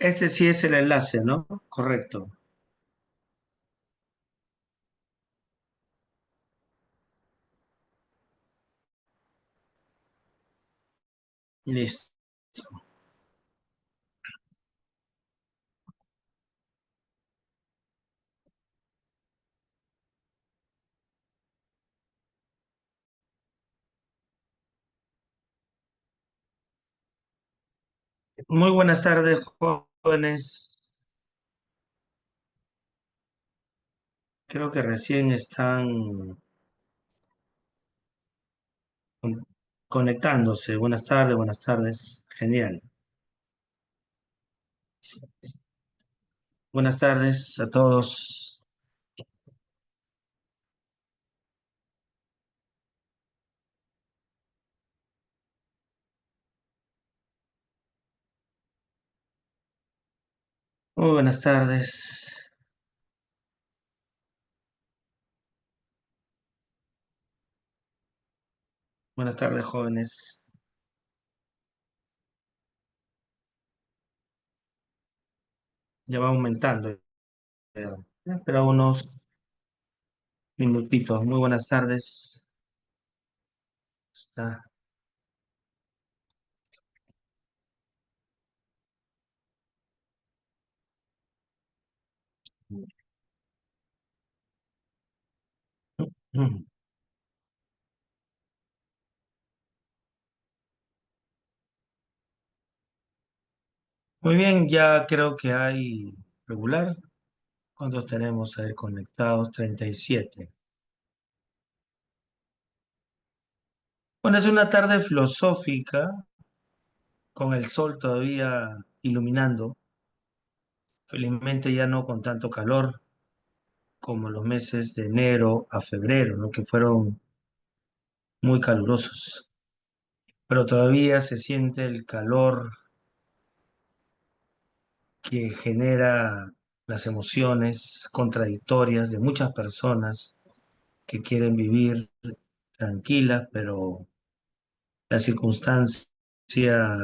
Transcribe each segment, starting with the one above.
Este sí es el enlace, ¿no? Correcto. Listo. Muy buenas tardes, jóvenes. Creo que recién están con- conectándose. Buenas tardes, buenas tardes. Genial. Buenas tardes a todos. Muy buenas tardes. Buenas tardes, jóvenes. Ya va aumentando. Espera unos minutitos. Muy buenas tardes. Está. Muy bien, ya creo que hay regular. ¿Cuántos tenemos ahí conectados? 37. Bueno, es una tarde filosófica con el sol todavía iluminando. Felizmente ya no con tanto calor como los meses de enero a febrero, ¿no? Que fueron muy calurosos. Pero todavía se siente el calor que genera las emociones contradictorias de muchas personas que quieren vivir tranquilas, pero la circunstancia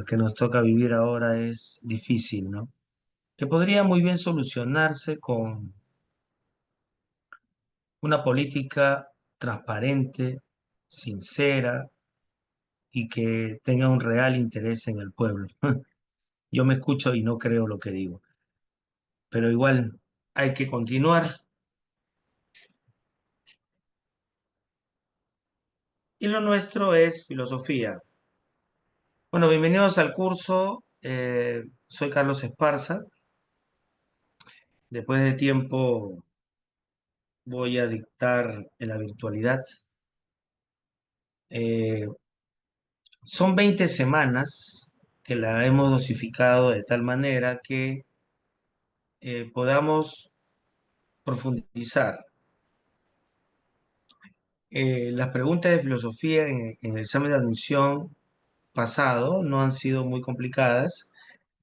que nos toca vivir ahora es difícil, ¿no? Que podría muy bien solucionarse con una política transparente, sincera y que tenga un real interés en el pueblo. Yo me escucho y no creo lo que digo, pero igual hay que continuar. Y lo nuestro es filosofía. Bueno, bienvenidos al curso. Soy Carlos Esparza. Después de tiempo voy a dictar en la virtualidad. Eh, Son 20 semanas que la hemos dosificado de tal manera que podamos profundizar. Las preguntas de filosofía en el examen de admisión pasado no han sido muy complicadas.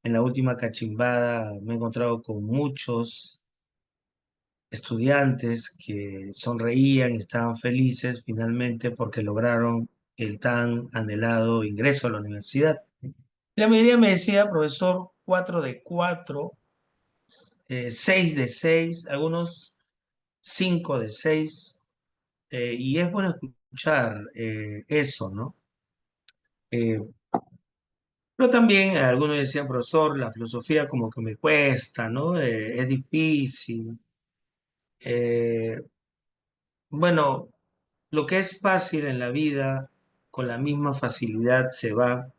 En la última cachimbada me he encontrado con muchos estudiantes que sonreían y estaban felices finalmente porque lograron el tan anhelado ingreso a la universidad. La mayoría me decía, profesor, 4 de 4, 6 de 6, algunos 5 de 6, y es bueno escuchar eso, ¿no? Eh, pero también algunos decían, profesor, la filosofía como que me cuesta, ¿no? Es difícil. Eh, bueno, lo que es fácil en la vida, con la misma facilidad se va.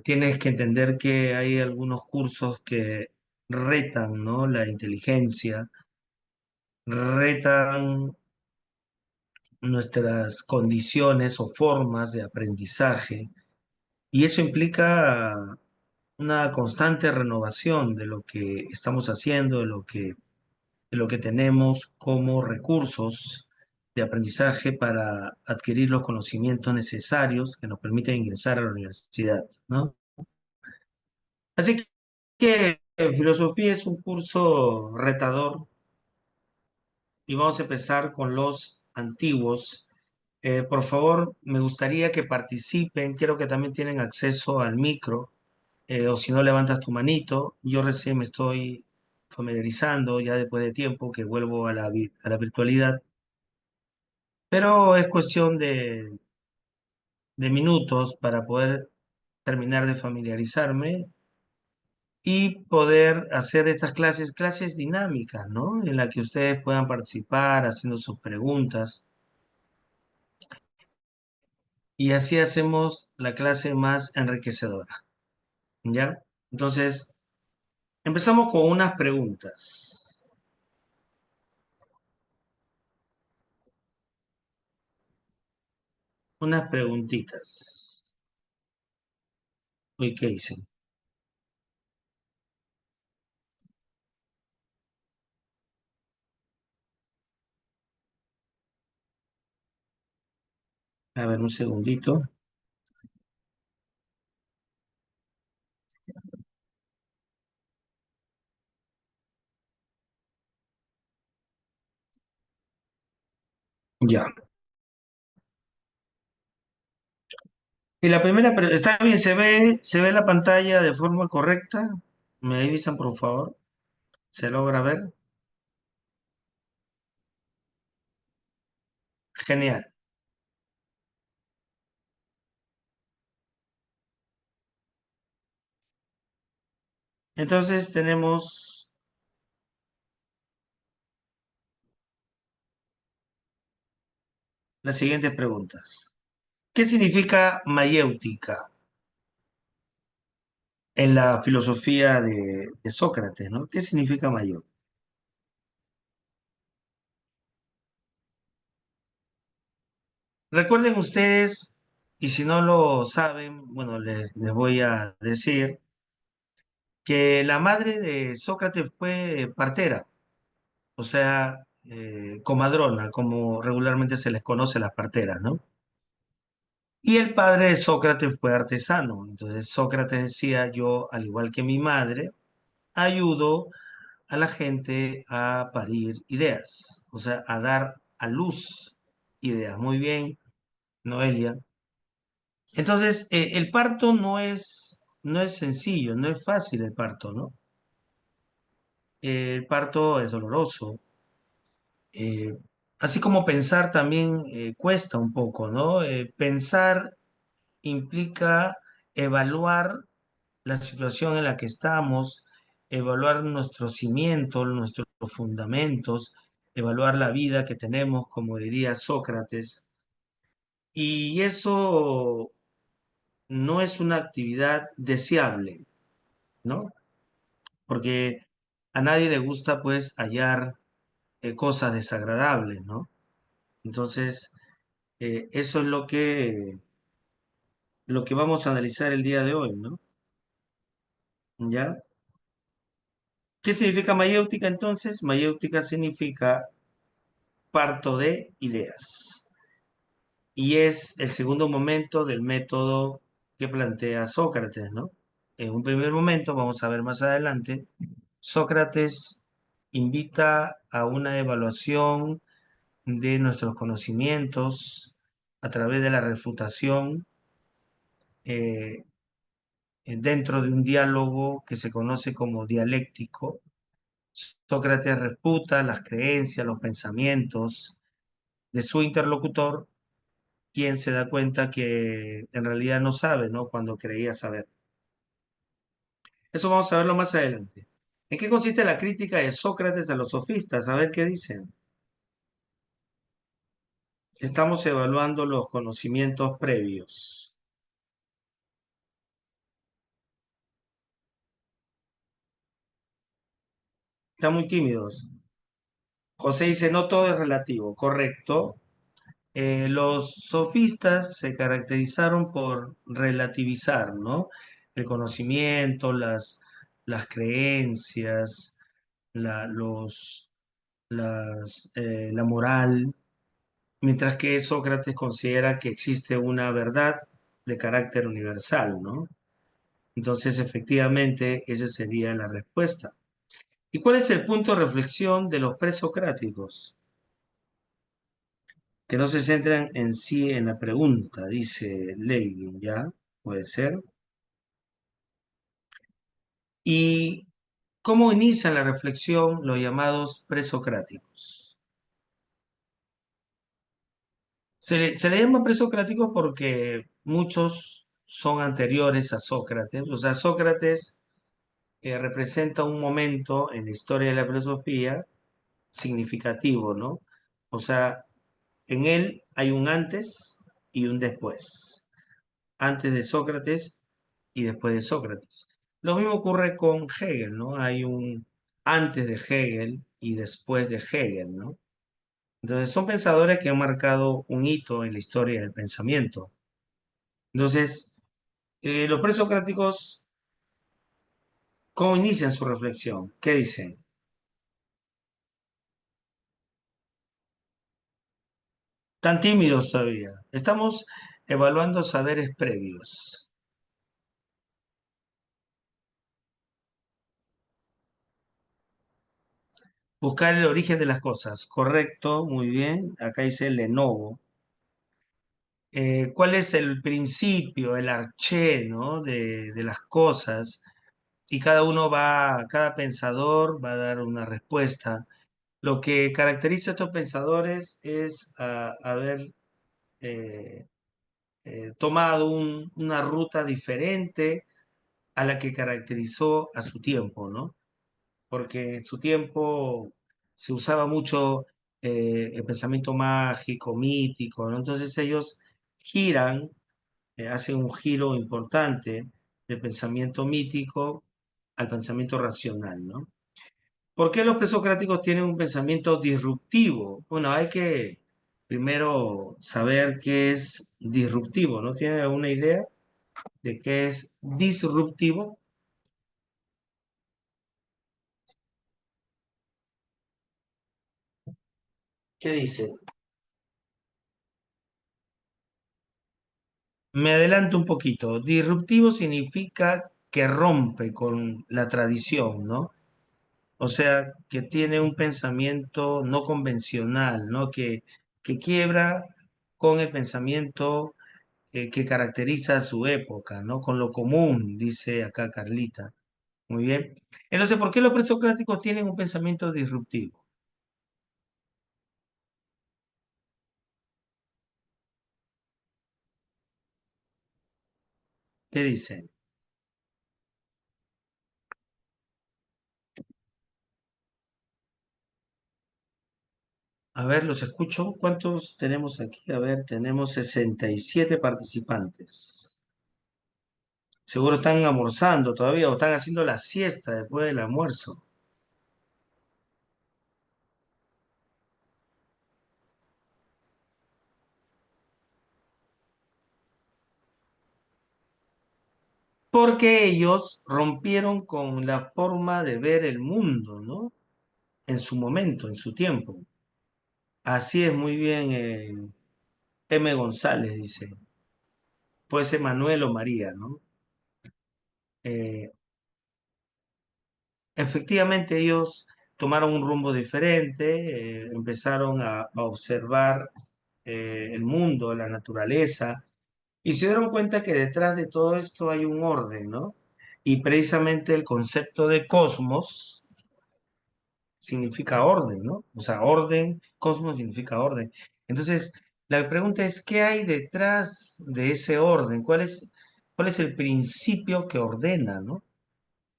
Tienes que entender que hay algunos cursos que retan, ¿no? La inteligencia, retan nuestras condiciones o formas de aprendizaje, y eso implica una constante renovación de lo que estamos haciendo, de lo que tenemos como recursos de aprendizaje para adquirir los conocimientos necesarios que nos permiten ingresar a la universidad, ¿no? Así que filosofía es un curso retador y vamos a empezar con los antiguos. Por favor, me gustaría que participen. Quiero que también tienen acceso al micro. o si no levantas tu manito. Yo recién me estoy familiarizando ya después de tiempo que vuelvo a a la virtualidad, pero es cuestión de minutos para poder terminar de familiarizarme y poder hacer estas clases dinámicas, ¿no? En las que ustedes puedan participar haciendo sus preguntas y así hacemos la clase más enriquecedora, ¿ya? Entonces, empezamos con unas preguntas, unas preguntitas. Uy, ¿qué hice? A ver, un segundito. Ya. Y la primera, ¿está bien? Se ve la pantalla de forma correcta? ¿Me avisan, por favor? ¿Se logra ver? Genial. Entonces tenemos las siguientes preguntas. ¿Qué significa mayéutica en la filosofía de Sócrates, ¿no? ¿Qué significa mayéutica? Recuerden ustedes, y si no lo saben, bueno, les voy a decir que la madre de Sócrates fue partera, o sea, comadrona, como regularmente se les conoce a las parteras, ¿no? Y el padre de Sócrates fue artesano. Entonces Sócrates decía, yo, al igual que mi madre, ayudo a la gente a parir ideas, o sea, a dar a luz ideas. Muy bien, Noelia. Entonces, el parto no es sencillo, no es fácil el parto, ¿no? El parto es doloroso. eh, Así como pensar también cuesta un poco, ¿no? Pensar implica evaluar la situación en la que estamos, evaluar nuestros cimientos, nuestros fundamentos, evaluar la vida que tenemos, como diría Sócrates. Y eso no es una actividad deseable, ¿no? Porque a nadie le gusta, pues, hallar cosas desagradables, ¿no? Entonces, eso es lo que vamos a analizar el día de hoy, ¿no? ¿Ya? ¿Qué significa mayéutica entonces? Mayéutica significa parto de ideas. Y es el segundo momento del método que plantea Sócrates, ¿no? En un primer momento, vamos a ver más adelante, Sócrates invita a una evaluación de nuestros conocimientos a través de la refutación eh, dentro de un diálogo que se conoce como dialéctico. Sócrates refuta las creencias, los pensamientos de su interlocutor, quien se da cuenta que en realidad no sabe, ¿no? Cuando creía saber. Eso vamos a verlo más adelante. ¿En qué consiste la crítica de Sócrates a los sofistas? A ver qué dicen. Estamos evaluando los conocimientos previos. Están muy tímidos. José dice, no todo es relativo. Correcto. Los sofistas se caracterizaron por relativizar, ¿no? El conocimiento, las creencias, los, la moral, mientras que Sócrates considera que existe una verdad de carácter universal, ¿no? Entonces, efectivamente, esa sería la respuesta. ¿Y cuál es el punto de reflexión de los presocráticos? Que no se centran en sí en la pregunta, dice Leibniz, ¿ya? Puede ser. ¿Y cómo inician la reflexión los llamados presocráticos? Se le llama presocrático porque muchos son anteriores a Sócrates. O sea, Sócrates representa un momento en la historia de la filosofía significativo, ¿no? O sea, en él hay un antes y un después. Antes de Sócrates y después de Sócrates. Lo mismo ocurre con Hegel, ¿no? Hay un antes de Hegel y después de Hegel, ¿no? Entonces, son pensadores que han marcado un hito en la historia del pensamiento. Entonces, los presocráticos, ¿cómo inician su reflexión? ¿Qué dicen? Tan tímidos todavía. Estamos evaluando saberes previos. Buscar el origen de las cosas. Correcto, muy bien. Acá dice Lenovo. ¿Cuál es el principio, el arché, ¿no? de las cosas? Y cada pensador va a dar una respuesta. Lo que caracteriza a estos pensadores es haber eh, tomado una ruta diferente a la que caracterizó a su tiempo, ¿no? Porque en su tiempo se usaba mucho el pensamiento mágico, mítico, ¿no? Entonces ellos giran, hacen un giro importante del pensamiento mítico al pensamiento racional, ¿no? ¿Por qué los presocráticos tienen un pensamiento disruptivo? Bueno, hay que primero saber qué es disruptivo, ¿no? ¿Tienen alguna idea de qué es disruptivo? ¿Qué dice? Me adelanto un poquito. Disruptivo significa que rompe con la tradición, ¿no? O sea, que tiene un pensamiento no convencional, ¿no? Que quiebra con el pensamiento que caracteriza a su época, ¿no? Con lo común, dice acá Carlita. Muy bien. Entonces, ¿por qué los presocráticos tienen un pensamiento disruptivo? ¿Qué dicen? A ver, los escucho. ¿Cuántos tenemos aquí? A ver, tenemos 67 participantes. Seguro están almorzando todavía o están haciendo la siesta después del almuerzo. Porque ellos rompieron con la forma de ver el mundo, ¿no? En su momento, en su tiempo. Así es, muy bien, M. González dice. Puede ser Manuel o María, ¿no? Eh, Efectivamente, ellos tomaron un rumbo diferente, empezaron a observar el mundo, la naturaleza, y se dieron cuenta que detrás de todo esto hay un orden, ¿no? Y precisamente el concepto de cosmos significa orden, ¿no? O sea, orden, cosmos significa orden. Entonces, la pregunta es, ¿qué hay detrás de ese orden? ¿Cuál es el principio que ordena, ¿no?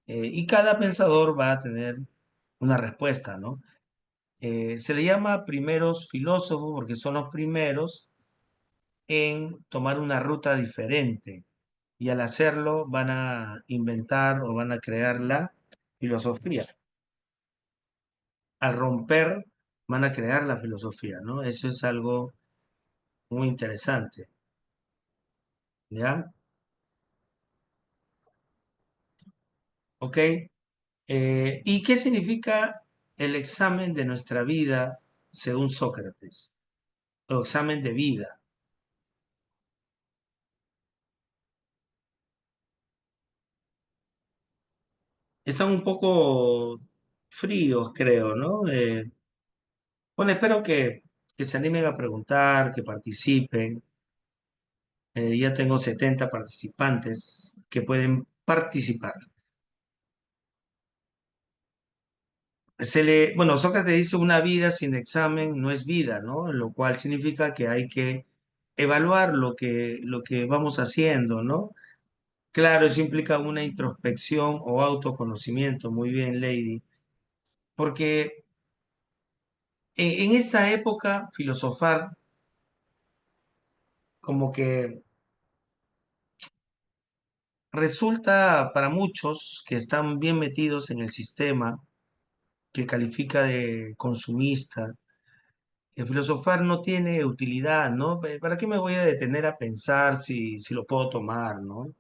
Y cada pensador va a tener una respuesta, ¿no? Se le llama primeros filósofos porque son los primeros en tomar una ruta diferente y al hacerlo van a inventar o van a crear la filosofía. Al romper van a crear la filosofía, ¿no? Eso es algo muy interesante, ¿ya? ¿Ok? ¿Y qué significa el examen de nuestra vida según Sócrates? El examen de vida. Están un poco fríos, creo, ¿no? Bueno, espero que se animen a preguntar, que participen. Ya tengo 70 participantes que pueden participar. Bueno, Sócrates dice una vida sin examen no es vida, ¿no? Lo cual significa que hay que evaluar lo que vamos haciendo, ¿no? Claro, eso implica una introspección o autoconocimiento, muy bien, Lady, porque en esta época filosofar como que resulta para muchos que están bien metidos en el sistema que califica de consumista. El filosofar no tiene utilidad, ¿no? ¿Para qué me voy a detener a pensar si lo puedo tomar, ¿no?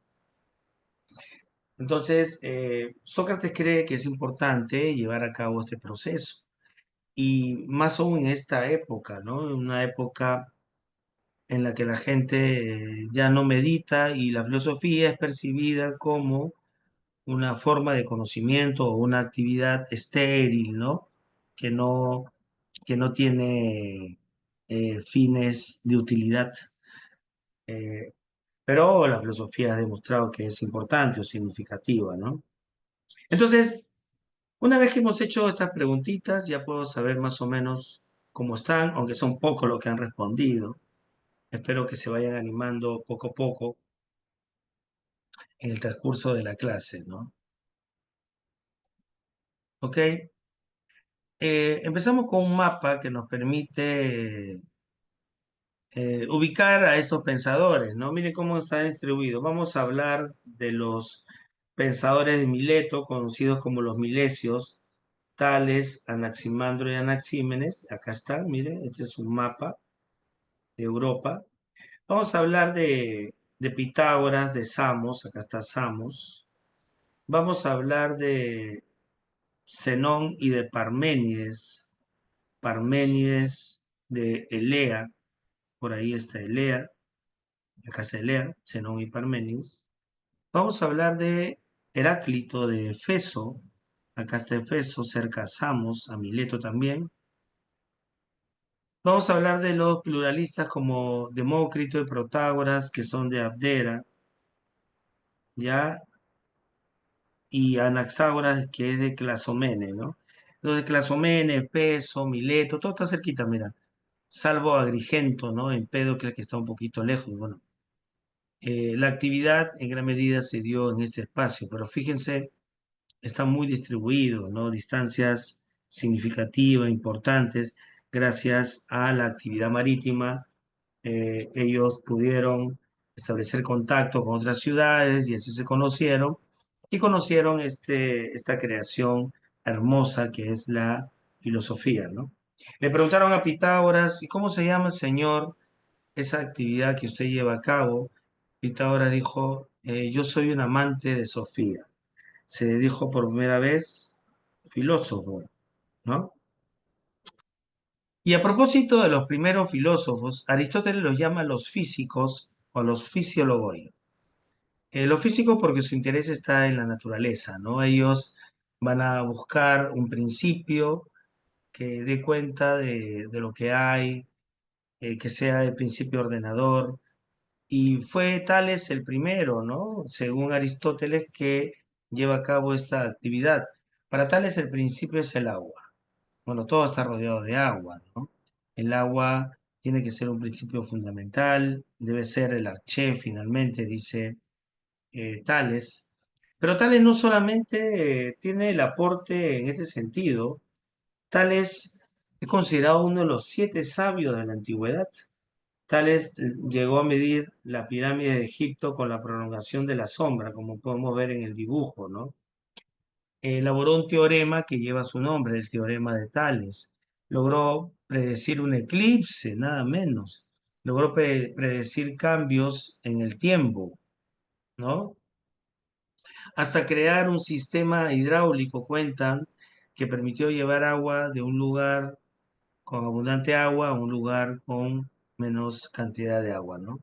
Entonces, Sócrates cree que es importante llevar a cabo este proceso. Y más aún en esta época, ¿no? Una época en la que la gente ya no medita y la filosofía es percibida como una forma de conocimiento o una actividad estéril, ¿no? Que no, que no tiene fines de utilidad. Eh, pero la filosofía ha demostrado que es importante o significativa, ¿no? Entonces, una vez que hemos hecho estas preguntitas, ya puedo saber más o menos cómo están, aunque son pocos los que han respondido. Espero que se vayan animando poco a poco en el transcurso de la clase, ¿no? ¿Ok? Empezamos con un mapa que nos permite ubicar a estos pensadores, ¿no? Miren cómo está distribuido. Vamos a hablar de los pensadores de Mileto, conocidos como los milesios, Tales, Anaximandro y Anaxímenes. Acá están, miren, este es un mapa de Europa. Vamos a hablar de Pitágoras, de Samos, acá está Samos. Vamos a hablar de Zenón y de Parménides. Parménides de Elea, por ahí está Elea, acá está Elea, Zenón y Parménides. Vamos a hablar de Heráclito de Efeso, acá está Efeso, cerca a Samos, a Mileto también. Vamos a hablar de los pluralistas como Demócrito y Protágoras, que son de Abdera, ¿ya? Y Anaxágoras, que es de Clasomene, ¿no? Los de Clasomene, Peso, Mileto, todo está cerquita, mira. Salvo Agrigento, ¿no? Empédocle, que está un poquito lejos. Bueno, la actividad en gran medida se dio en este espacio, pero fíjense, está muy distribuido, ¿no? Distancias significativas, importantes, gracias a la actividad marítima. Ellos pudieron establecer contacto con otras ciudades y así se conocieron y conocieron esta creación hermosa que es la filosofía, ¿no? Le preguntaron a Pitágoras, ¿y cómo se llama, señor, esa actividad que usted lleva a cabo? Pitágoras dijo, yo soy un amante de Sofía. Se dijo por primera vez filósofo, ¿no? Y a propósito de los primeros filósofos, Aristóteles los llama los físicos o los fisiologoi. Los físicos porque su interés está en la naturaleza, ¿no? Ellos van a buscar un principio que dé cuenta de lo que hay, que sea el principio ordenador. Y fue Tales el primero, ¿no? Según Aristóteles, que lleva a cabo esta actividad. Para Tales el principio es el agua. Bueno, todo está rodeado de agua, ¿no? El agua tiene que ser un principio fundamental, debe ser el arché finalmente, dice Tales. Pero Tales no solamente tiene el aporte en este sentido, Tales es considerado uno de los siete sabios de la antigüedad. Tales llegó a medir la pirámide de Egipto con la prolongación de la sombra, como podemos ver en el dibujo, ¿no? Elaboró un teorema que lleva su nombre, el teorema de Tales. Logró predecir un eclipse, nada menos. Logró predecir cambios en el tiempo, ¿no? Hasta crear un sistema hidráulico, cuentan, que permitió llevar agua de un lugar con abundante agua a un lugar con menos cantidad de agua, ¿no?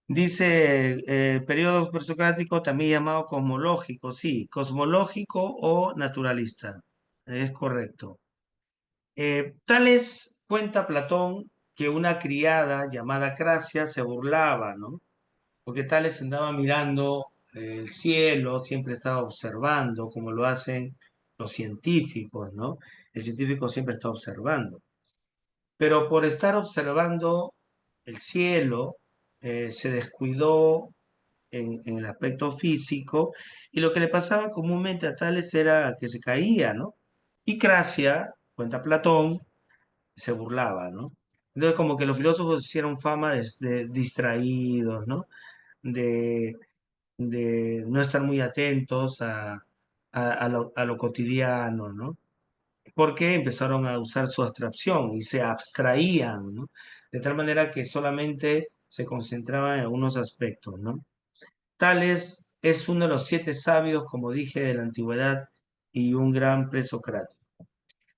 Dice periodo presocrático también llamado cosmológico, sí, cosmológico o naturalista, es correcto. Tales cuenta Platón que una criada llamada Cracia se burlaba, ¿no? Porque Tales andaba mirando el cielo, siempre estaba observando, como lo hacen los científicos, ¿no? El científico siempre está observando. Pero por estar observando el cielo, se descuidó en el aspecto físico y lo que le pasaba comúnmente a Tales era que se caía, ¿no? Y Cracia, cuenta Platón, se burlaba, ¿no? Entonces como que los filósofos hicieron fama de distraídos, ¿no? De, de no estar muy atentos a lo cotidiano, ¿no? Porque empezaron a usar su abstracción y se abstraían, ¿no? De tal manera que solamente se concentraban en algunos aspectos, ¿no? Tales es uno de los siete sabios, como dije, de la antigüedad y un gran presocrático.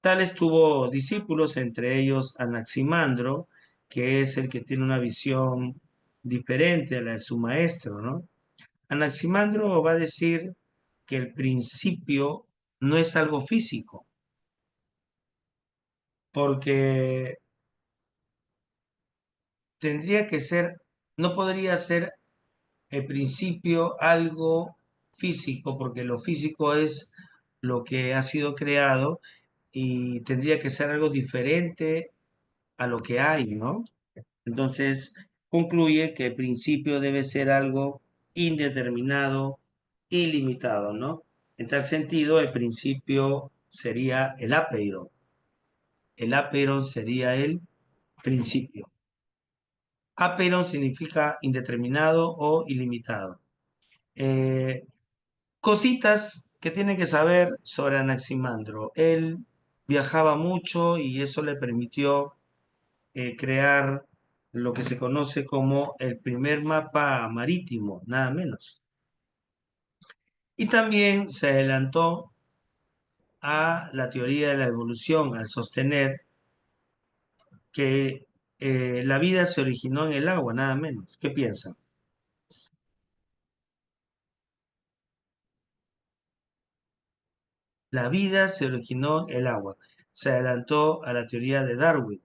Tales tuvo discípulos, entre ellos Anaximandro, que es el que tiene una visión diferente a la de su maestro, ¿no? Anaximandro va a decir que el principio no es algo físico, porque tendría que ser, no podría ser el principio algo físico, porque lo físico es lo que ha sido creado y tendría que ser algo diferente a lo que hay, ¿no? Entonces, concluye que el principio debe ser algo indeterminado, ilimitado, ¿no? En tal sentido, el principio sería el apeiron. El apeiron sería el principio. Apeiron significa indeterminado o ilimitado. Eh, Cositas que tiene que saber sobre Anaximandro. Él viajaba mucho y eso le permitió crear lo que se conoce como el primer mapa marítimo, nada menos. Y también se adelantó a la teoría de la evolución al sostener que la vida se originó en el agua, nada menos. ¿Qué piensan? La vida se originó en el agua. Se adelantó a la teoría de Darwin.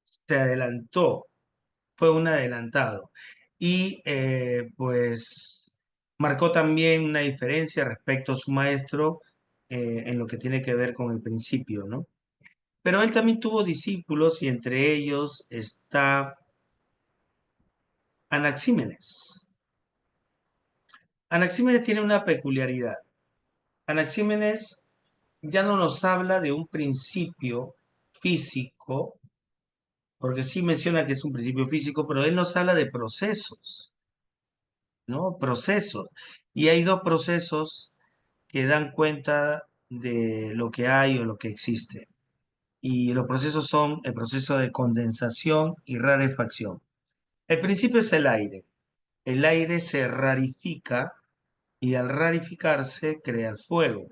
Se adelantó, fue un adelantado. Y pues marcó también una diferencia respecto a su maestro en lo que tiene que ver con el principio, ¿no? Pero él también tuvo discípulos y entre ellos está Anaxímenes. Anaxímenes tiene una peculiaridad. Anaxímenes ya no nos habla de un principio físico, porque sí menciona que es un principio físico, pero él nos habla de procesos, ¿no? Procesos. Y hay dos procesos que dan cuenta de lo que hay o lo que existe. Y los procesos son el proceso de condensación y rarefacción. El principio es el aire. El aire se rarifica y al rarificarse crea el fuego.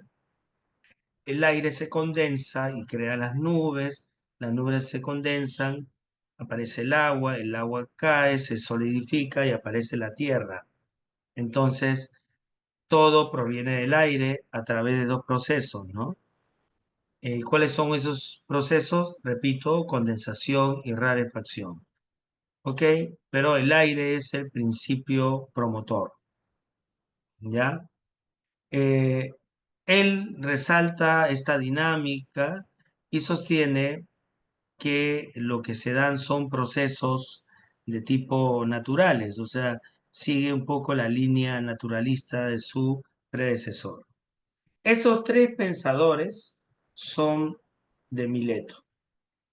El aire se condensa y crea las nubes se condensan, aparece el agua cae, se solidifica y aparece la tierra. Entonces, todo proviene del aire a través de dos procesos, ¿no? ¿Cuáles son esos procesos? Repito, condensación y rarefacción. ¿Ok? Pero el aire es el principio promotor, ¿ya? Eh, Él resalta esta dinámica y sostiene que lo que se dan son procesos de tipo naturales, o sea, sigue un poco la línea naturalista de su predecesor. Estos tres pensadores son de Mileto,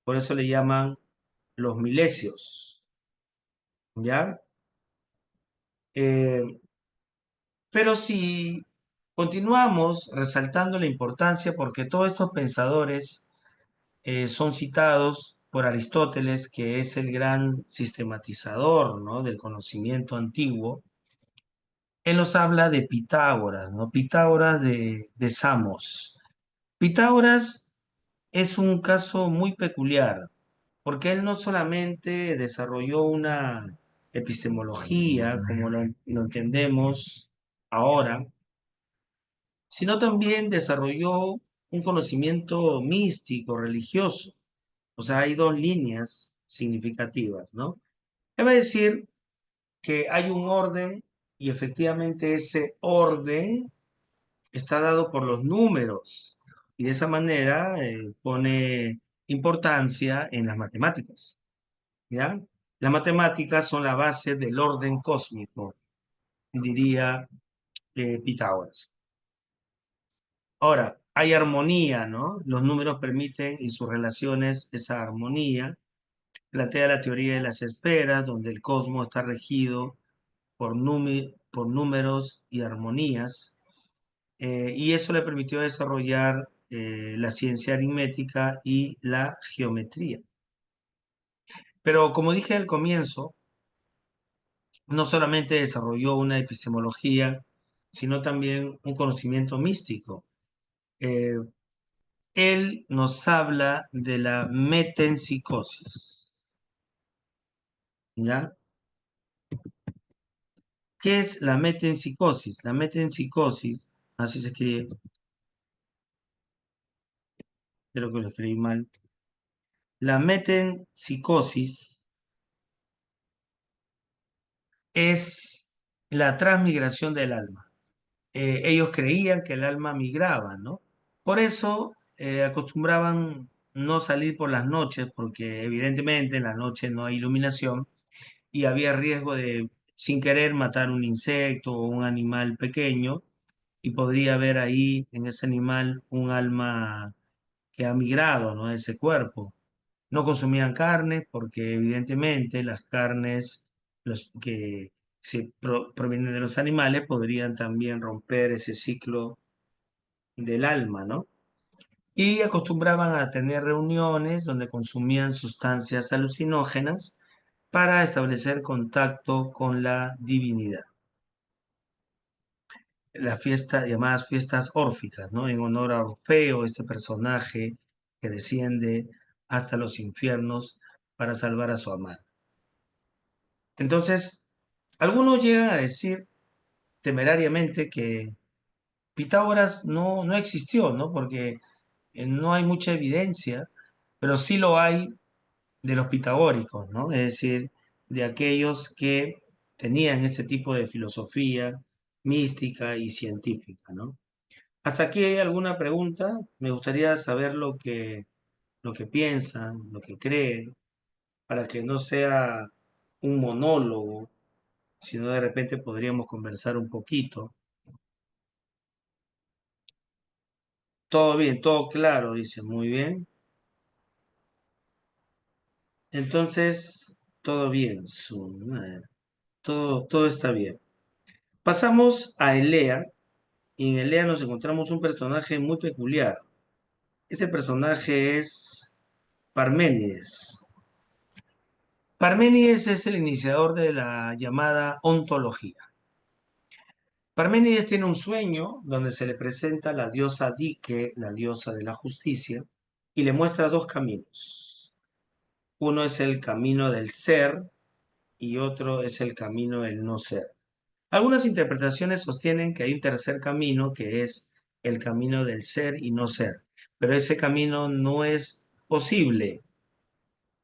por eso le llaman los milesios, ¿ya? Eh, pero si continuamos resaltando la importancia, porque todos estos pensadores son citados por Aristóteles, que es el gran sistematizador, ¿no? Del conocimiento antiguo. Él nos habla de Pitágoras, ¿no? Pitágoras de Samos. Pitágoras es un caso muy peculiar, porque él no solamente desarrolló una epistemología, como lo entendemos ahora, sino también desarrolló un conocimiento místico, religioso. O sea, hay dos líneas significativas, ¿no? Él va a decir que hay un orden y efectivamente ese orden está dado por los números y de esa manera pone importancia en las matemáticas, ¿ya? Las matemáticas son la base del orden cósmico, diría Pitágoras. Ahora, hay armonía, ¿no? Los números permiten y sus relaciones esa armonía. Plantea la teoría de las esferas, donde el cosmos está regido por números y armonías, y eso le permitió desarrollar la ciencia aritmética y la geometría. Pero como dije al comienzo, no solamente desarrolló una epistemología, sino también un conocimiento místico. Eh, Él nos habla de la metempsicosis, ¿ya? ¿Qué es la metempsicosis? La metempsicosis, así se escribe, creo que lo escribí mal. La metempsicosis es la transmigración del alma. Ellos creían que el alma migraba, ¿no? Por eso acostumbraban no salir por las noches, porque evidentemente en la noche no hay iluminación y había riesgo de, sin querer, matar un insecto o un animal pequeño y podría haber ahí en ese animal un alma que ha migrado, ¿no? Ese cuerpo. No consumían carne porque evidentemente las carnes los que provienen de los animales podrían también romper ese ciclo del alma, ¿no? Y acostumbraban a tener reuniones donde consumían sustancias alucinógenas para establecer contacto con la divinidad. Las fiestas llamadas fiestas órficas, ¿no? En honor a Orfeo, este personaje que desciende hasta los infiernos para salvar a su amada. Entonces, algunos llegan a decir temerariamente que Pitágoras no existió, ¿no? Porque no hay mucha evidencia, pero sí lo hay de los pitagóricos, ¿no? Es decir, de aquellos que tenían este tipo de filosofía mística y científica, ¿no? Hasta aquí hay alguna pregunta. Me gustaría saber lo que piensan, lo que creen, para que no sea un monólogo, sino de repente podríamos conversar un poquito. Todo bien, todo claro, dice, muy bien. Entonces, todo bien, todo está bien. Pasamos a Elea, y en Elea nos encontramos un personaje muy peculiar. Este personaje es Parménides. Parménides es el iniciador de la llamada ontología. Parménides tiene un sueño donde se le presenta la diosa Dike, la diosa de la justicia, y le muestra dos caminos. Uno es el camino del ser y otro es el camino del no ser. Algunas interpretaciones sostienen que hay un tercer camino que es el camino del ser y no ser, pero ese camino no es posible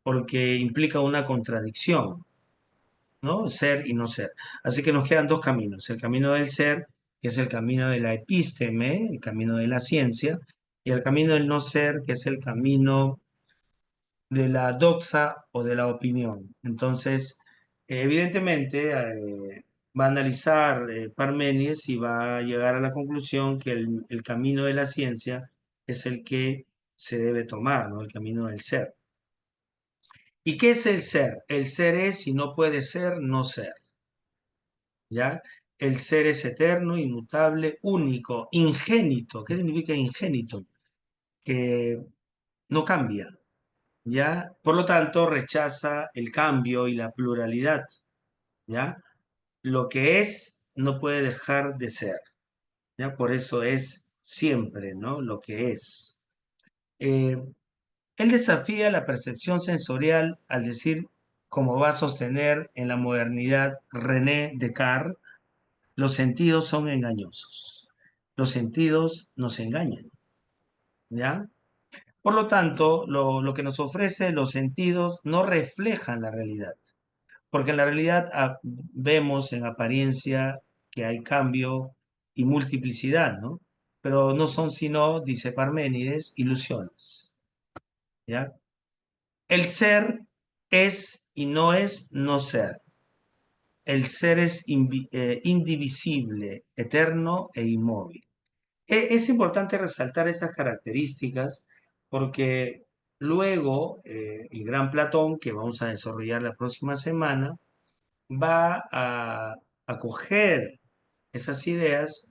porque implica una contradicción, ¿no? Ser y no ser. Así que nos quedan dos caminos, el camino del ser, que es el camino de la epísteme, el camino de la ciencia, y el camino del no ser, que es el camino de la doxa o de la opinión. Entonces, evidentemente, va a analizar Parménides y va a llegar a la conclusión que el camino de la ciencia es el que se debe tomar, ¿no? El camino del ser. ¿Y qué es el ser? El ser es y no puede ser no ser, ¿ya? El ser es eterno, inmutable, único, ingénito. ¿Qué significa ingénito? Que no cambia, ¿ya? Por lo tanto, rechaza el cambio y la pluralidad, ¿ya? Lo que es no puede dejar de ser, ¿ya? Por eso es siempre, ¿no? Lo que es. Eh, Él desafía la percepción sensorial al decir, como va a sostener en la modernidad René Descartes, los sentidos son engañosos. Los sentidos nos engañan, ¿ya? Por lo tanto, lo que nos ofrece los sentidos no reflejan la realidad, porque en la realidad vemos en apariencia que hay cambio y multiplicidad, ¿no? Pero no son sino, dice Parménides, ilusiones, ¿ya? El ser es y no es no ser. El ser es indivisible, eterno e inmóvil. Es importante resaltar esas características porque luego el gran Platón, que vamos a desarrollar la próxima semana, va a coger esas ideas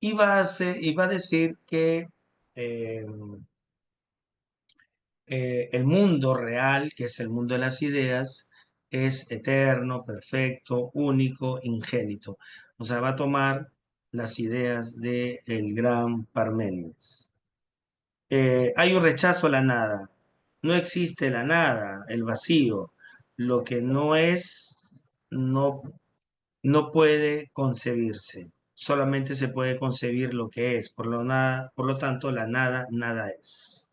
y y va a decir que eh, el mundo real, que es el mundo de las ideas, es eterno, perfecto, único, ingénito. O sea, va a tomar las ideas del gran Parménides. Hay un rechazo a la nada. No existe la nada, el vacío. Lo que no es, no, no puede concebirse. Solamente se puede concebir lo que es. Por lo tanto, la nada, nada es.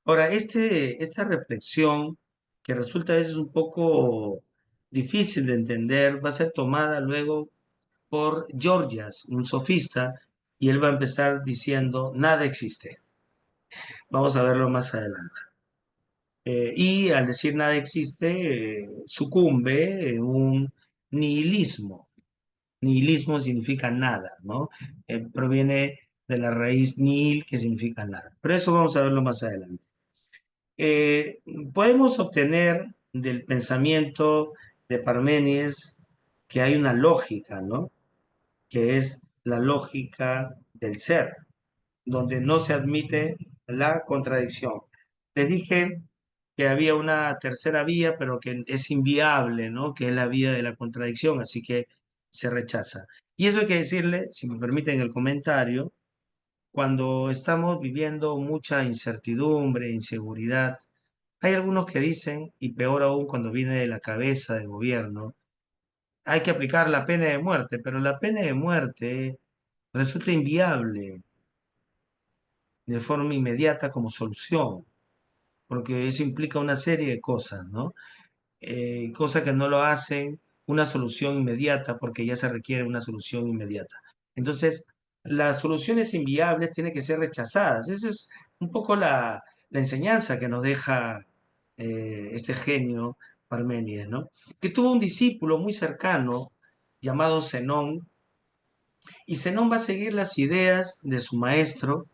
Ahora, esta reflexión, que resulta a veces un poco difícil de entender, va a ser tomada luego por Gorgias, un sofista, y él va a empezar diciendo, nada existe. Vamos a verlo más adelante. Y al decir nada existe, sucumbe en un nihilismo. Nihilismo significa nada, ¿no? Proviene de la raíz nihil, que significa nada. Pero eso vamos a verlo más adelante. Eh, Podemos obtener del pensamiento de Parménides que hay una lógica, ¿no? Que es la lógica del ser, donde no se admite la contradicción. Les dije que había una tercera vía, pero que es inviable, ¿no? Que es la vía de la contradicción, así que se rechaza. Y eso hay que decirle, si me permiten el comentario, cuando estamos viviendo mucha incertidumbre, inseguridad, hay algunos que dicen, y peor aún cuando viene de la cabeza del gobierno, hay que aplicar la pena de muerte, pero la pena de muerte resulta inviable de forma inmediata como solución, porque eso implica una serie de cosas, ¿no? Cosas que no lo hacen una solución inmediata porque ya se requiere una solución inmediata. Entonces, las soluciones inviables tienen que ser rechazadas. Esa es un poco la enseñanza que nos deja este genio Parménides, ¿no? Que tuvo un discípulo muy cercano llamado Zenón, y Zenón va a seguir las ideas de su maestro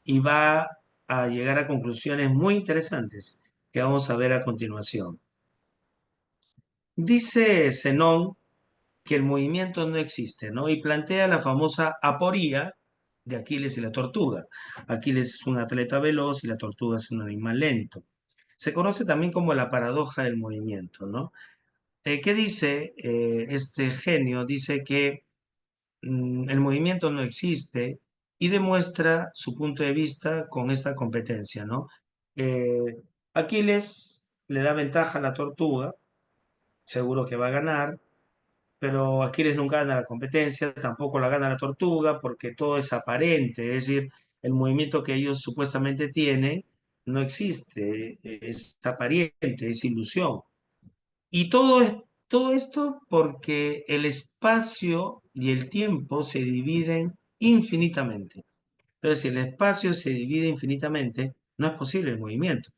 y va a llegar a conclusiones muy interesantes que vamos a ver a continuación. Dice Zenón que el movimiento no existe, ¿no? Y plantea la famosa aporía de Aquiles y la tortuga. Aquiles es un atleta veloz y la tortuga es un animal lento. Se conoce también como la paradoja del movimiento, ¿no? ¿Qué dice este genio? Dice que el movimiento no existe y demuestra su punto de vista con esta competencia, ¿no? Eh, Aquiles le da ventaja a la tortuga, seguro que va a ganar, pero Aquiles nunca gana la competencia, tampoco la gana la tortuga, porque todo es aparente, es decir, el movimiento que ellos supuestamente tienen no existe, es aparente, es ilusión. Y todo esto porque el espacio y el tiempo se dividen infinitamente. Entonces, si el espacio se divide infinitamente, no es posible el movimiento,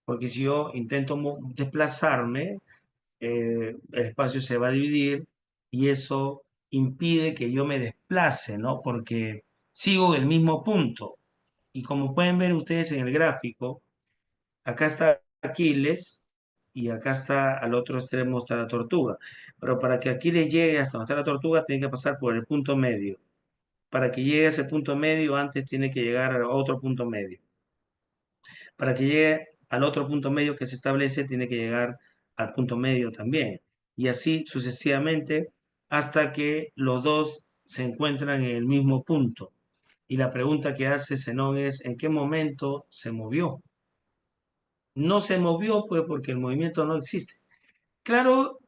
porque si yo intento desplazarme, el espacio se va a dividir y eso impide que yo me desplace, ¿no? Porque sigo en el mismo punto. Y como pueden ver ustedes en el gráfico, acá está Aquiles y acá está al otro extremo está la tortuga. Pero para que Aquiles llegue hasta donde está la tortuga, tiene que pasar por el punto medio. Para que llegue a ese punto medio, antes tiene que llegar a otro punto medio. Para que llegue al otro punto medio que se establece, tiene que llegar al punto medio también. Y así sucesivamente hasta que los dos se encuentran en el mismo punto. Y la pregunta que hace Zenón es, ¿en qué momento se movió? No se movió pues porque el movimiento no existe. Claro,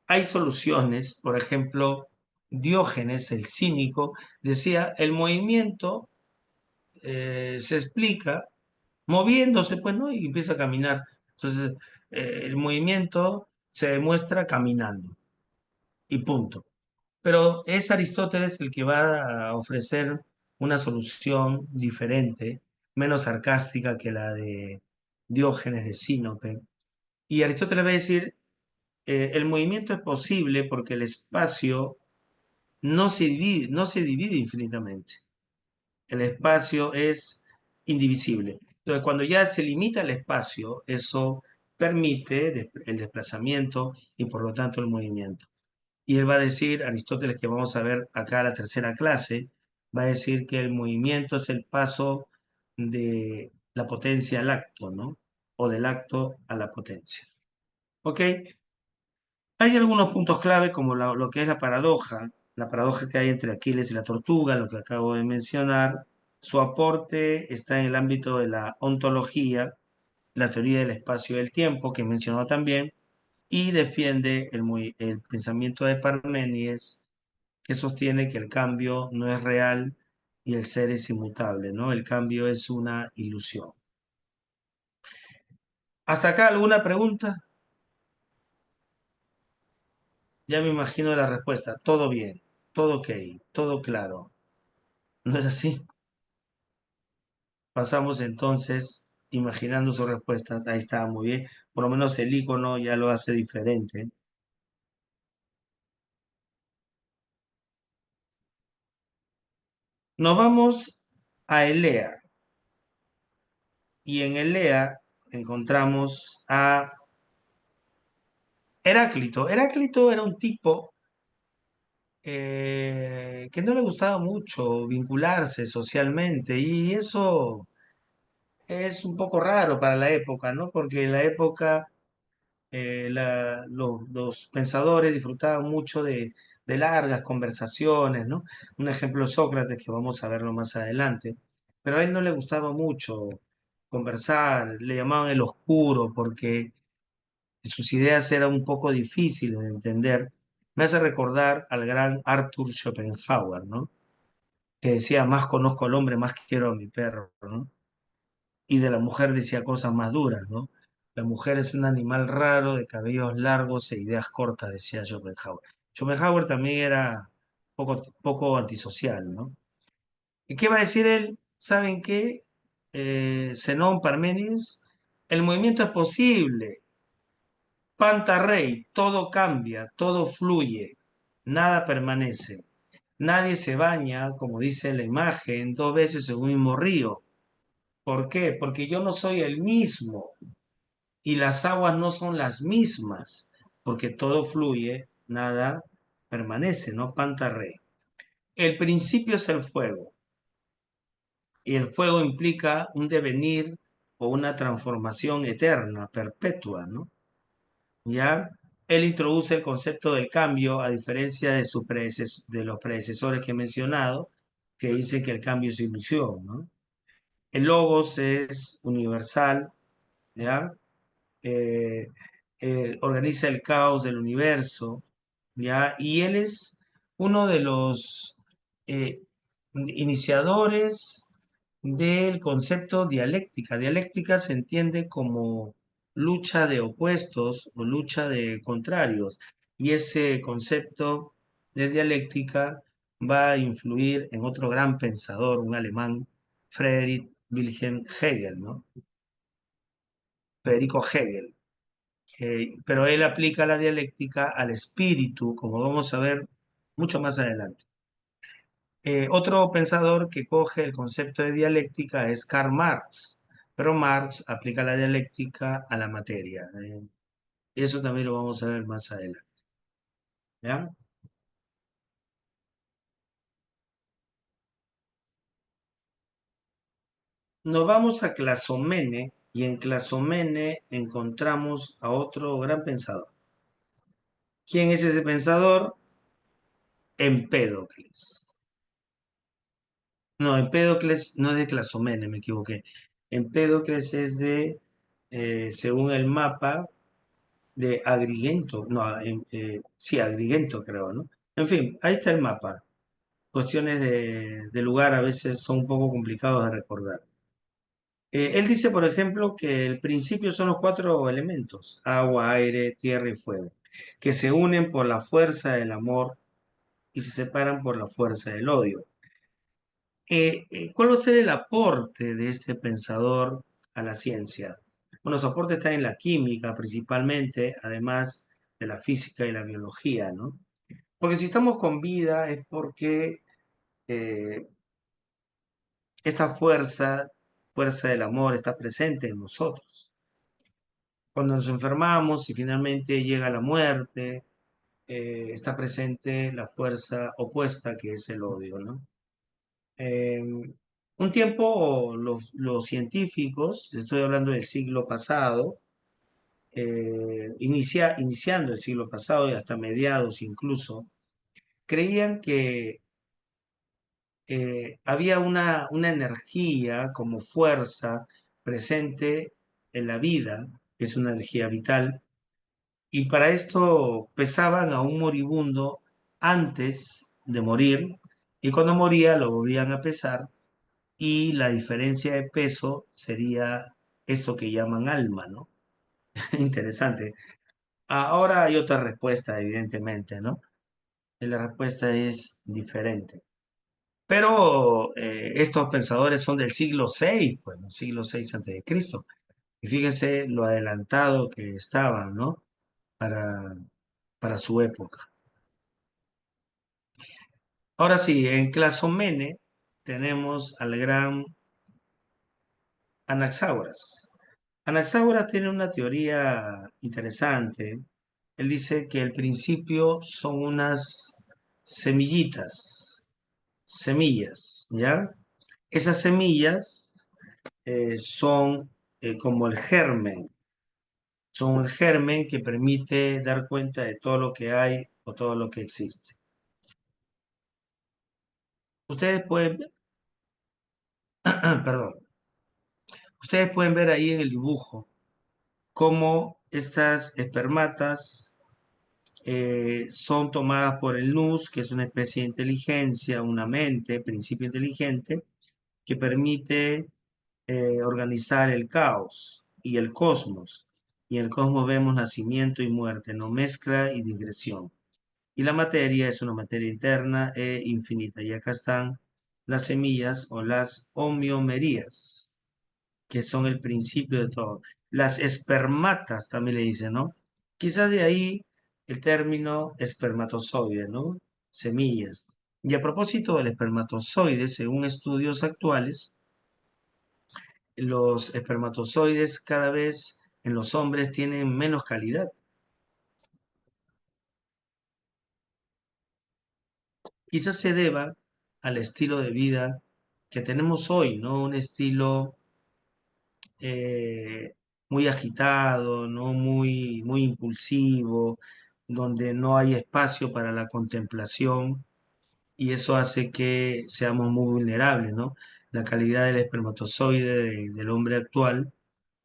hay soluciones. Por ejemplo, Diógenes, el cínico, decía, el movimiento se explica moviéndose, pues, ¿no? Y empieza a caminar. Entonces, el movimiento se demuestra caminando y punto. Pero es Aristóteles el que va a ofrecer una solución diferente, menos sarcástica que la de Diógenes de Sinope. Y Aristóteles va a decir, el movimiento es posible porque el espacio no se divide infinitamente. El espacio es indivisible. Entonces, cuando ya se limita el espacio, eso permite el desplazamiento y por lo tanto el movimiento. Y él va a decir, Aristóteles, que vamos a ver acá la tercera clase, va a decir que el movimiento es el paso de la potencia al acto, ¿no? O del acto a la potencia. ¿Ok? Hay algunos puntos clave como lo que es la paradoja que hay entre Aquiles y la tortuga, lo que acabo de mencionar. Su aporte está en el ámbito de la ontología, la teoría del espacio y del tiempo, que he mencionado también, y defiende el pensamiento de Parménides, que sostiene que el cambio no es real y el ser es inmutable, ¿no? El cambio es una ilusión. ¿Hasta acá alguna pregunta? Ya me imagino la respuesta. Todo bien, todo ok, todo claro. ¿No es así? Pasamos entonces imaginando sus respuestas. Ahí está, muy bien. Por lo menos el icono ya lo hace diferente. Nos vamos a Elea. Y en Elea encontramos a Heráclito. Heráclito era un tipo que no le gustaba mucho vincularse socialmente y eso es un poco raro para la época, ¿no? Porque en la época los pensadores disfrutaban mucho de largas conversaciones, ¿no? Un ejemplo es Sócrates, que vamos a verlo más adelante, pero a él no le gustaba mucho conversar, le llamaban el oscuro porque sus ideas eran un poco difíciles de entender. Me hace recordar al gran Arthur Schopenhauer, ¿no? Que decía, más conozco al hombre, más quiero a mi perro, ¿no? Y de la mujer decía cosas más duras, ¿no? La mujer es un animal raro, de cabellos largos e ideas cortas, decía Schopenhauer. Schopenhauer también era poco antisocial, ¿no? ¿Y qué va a decir él? ¿Saben qué? Zenón, Parménides, el movimiento es posible. Pantarrey, todo cambia, todo fluye, nada permanece. Nadie se baña, como dice la imagen, dos veces en un mismo río. ¿Por qué? Porque yo no soy el mismo y las aguas no son las mismas, porque todo fluye, nada permanece, ¿no? Pantarrey. El principio es el fuego y el fuego implica un devenir o una transformación eterna, perpetua, ¿no? ¿Ya? Él introduce el concepto del cambio a diferencia de, de los predecesores que he mencionado, que dicen que el cambio es ilusión, ¿no? El logos es universal, ¿ya? eh, Organiza el caos del universo, ¿ya? Y él es uno de los eh, iniciadores del concepto dialéctica. Dialéctica se entiende como lucha de opuestos o lucha de contrarios, y ese concepto de dialéctica va a influir en otro gran pensador, un alemán, Friedrich Wilhelm Hegel, ¿no? Federico Hegel. Pero él aplica la dialéctica al espíritu, como vamos a ver mucho más adelante. Otro pensador que coge el concepto de dialéctica es Karl Marx, pero Marx aplica la dialéctica a la materia. Eso también lo vamos a ver más adelante. ¿Ya? Nos vamos a Clasomene y en Clasomene encontramos a otro gran pensador. ¿Quién es ese pensador? Empédocles. No, Empédocles no es de Clasomene, me equivoqué. Empédocles es de, según el mapa, de Agrigento. No, sí, Agrigento creo, ¿no? En fin, ahí está el mapa. Cuestiones de lugar a veces son un poco complicados de recordar. Él dice, por ejemplo, que el principio son los cuatro elementos, agua, aire, tierra y fuego, que se unen por la fuerza del amor y se separan por la fuerza del odio. ¿Cuál va a ser el aporte de este pensador a la ciencia? Bueno, su aporte está en la química principalmente, además de la física y la biología, ¿no? Porque si estamos con vida es porque eh, esta fuerza, fuerza del amor, está presente en nosotros. Cuando nos enfermamos y finalmente llega la muerte, está presente la fuerza opuesta que es el odio, ¿no? Eh, un tiempo los científicos, estoy hablando del siglo pasado, iniciando el siglo pasado y hasta mediados incluso, creían que había una energía como fuerza presente en la vida, que es una energía vital, y para esto pesaban a un moribundo antes de morir, y cuando moría lo volvían a pesar y la diferencia de peso sería esto que llaman alma, ¿no? Interesante. Ahora hay otra respuesta, evidentemente, ¿no? Y la respuesta es diferente. Pero estos pensadores son del siglo VI, bueno, siglo VI antes de Cristo. Y fíjense lo adelantado que estaban, ¿no? Para, para su época. Ahora sí, en Clazomene tenemos al gran Anaxágoras. Anaxágoras tiene una teoría interesante. Él dice que el principio son unas semillitas, semillas, ¿ya? Esas semillas son como el germen, son el germen que permite dar cuenta de todo lo que hay o todo lo que existe. Ustedes pueden, perdón, ustedes pueden ver ahí en el dibujo cómo estas espermatas son tomadas por el nous, que es una especie de inteligencia, una mente, principio inteligente, que permite organizar el caos y el cosmos. Y en el cosmos vemos nacimiento y muerte, no mezcla y digresión. Y la materia es una materia interna e infinita. Y acá están las semillas o las homeomerías, que son el principio de todo. Las espermatas también le dicen, ¿no? Quizás de ahí el término espermatozoide, ¿no? Semillas. Y a propósito del espermatozoide, según estudios actuales, los espermatozoides cada vez en los hombres tienen menos calidad. Quizás se deba al estilo de vida que tenemos hoy, ¿no? Un estilo eh, muy agitado, ¿no? Muy impulsivo, donde no hay espacio para la contemplación y eso hace que seamos muy vulnerables, ¿no? La calidad del espermatozoide del hombre actual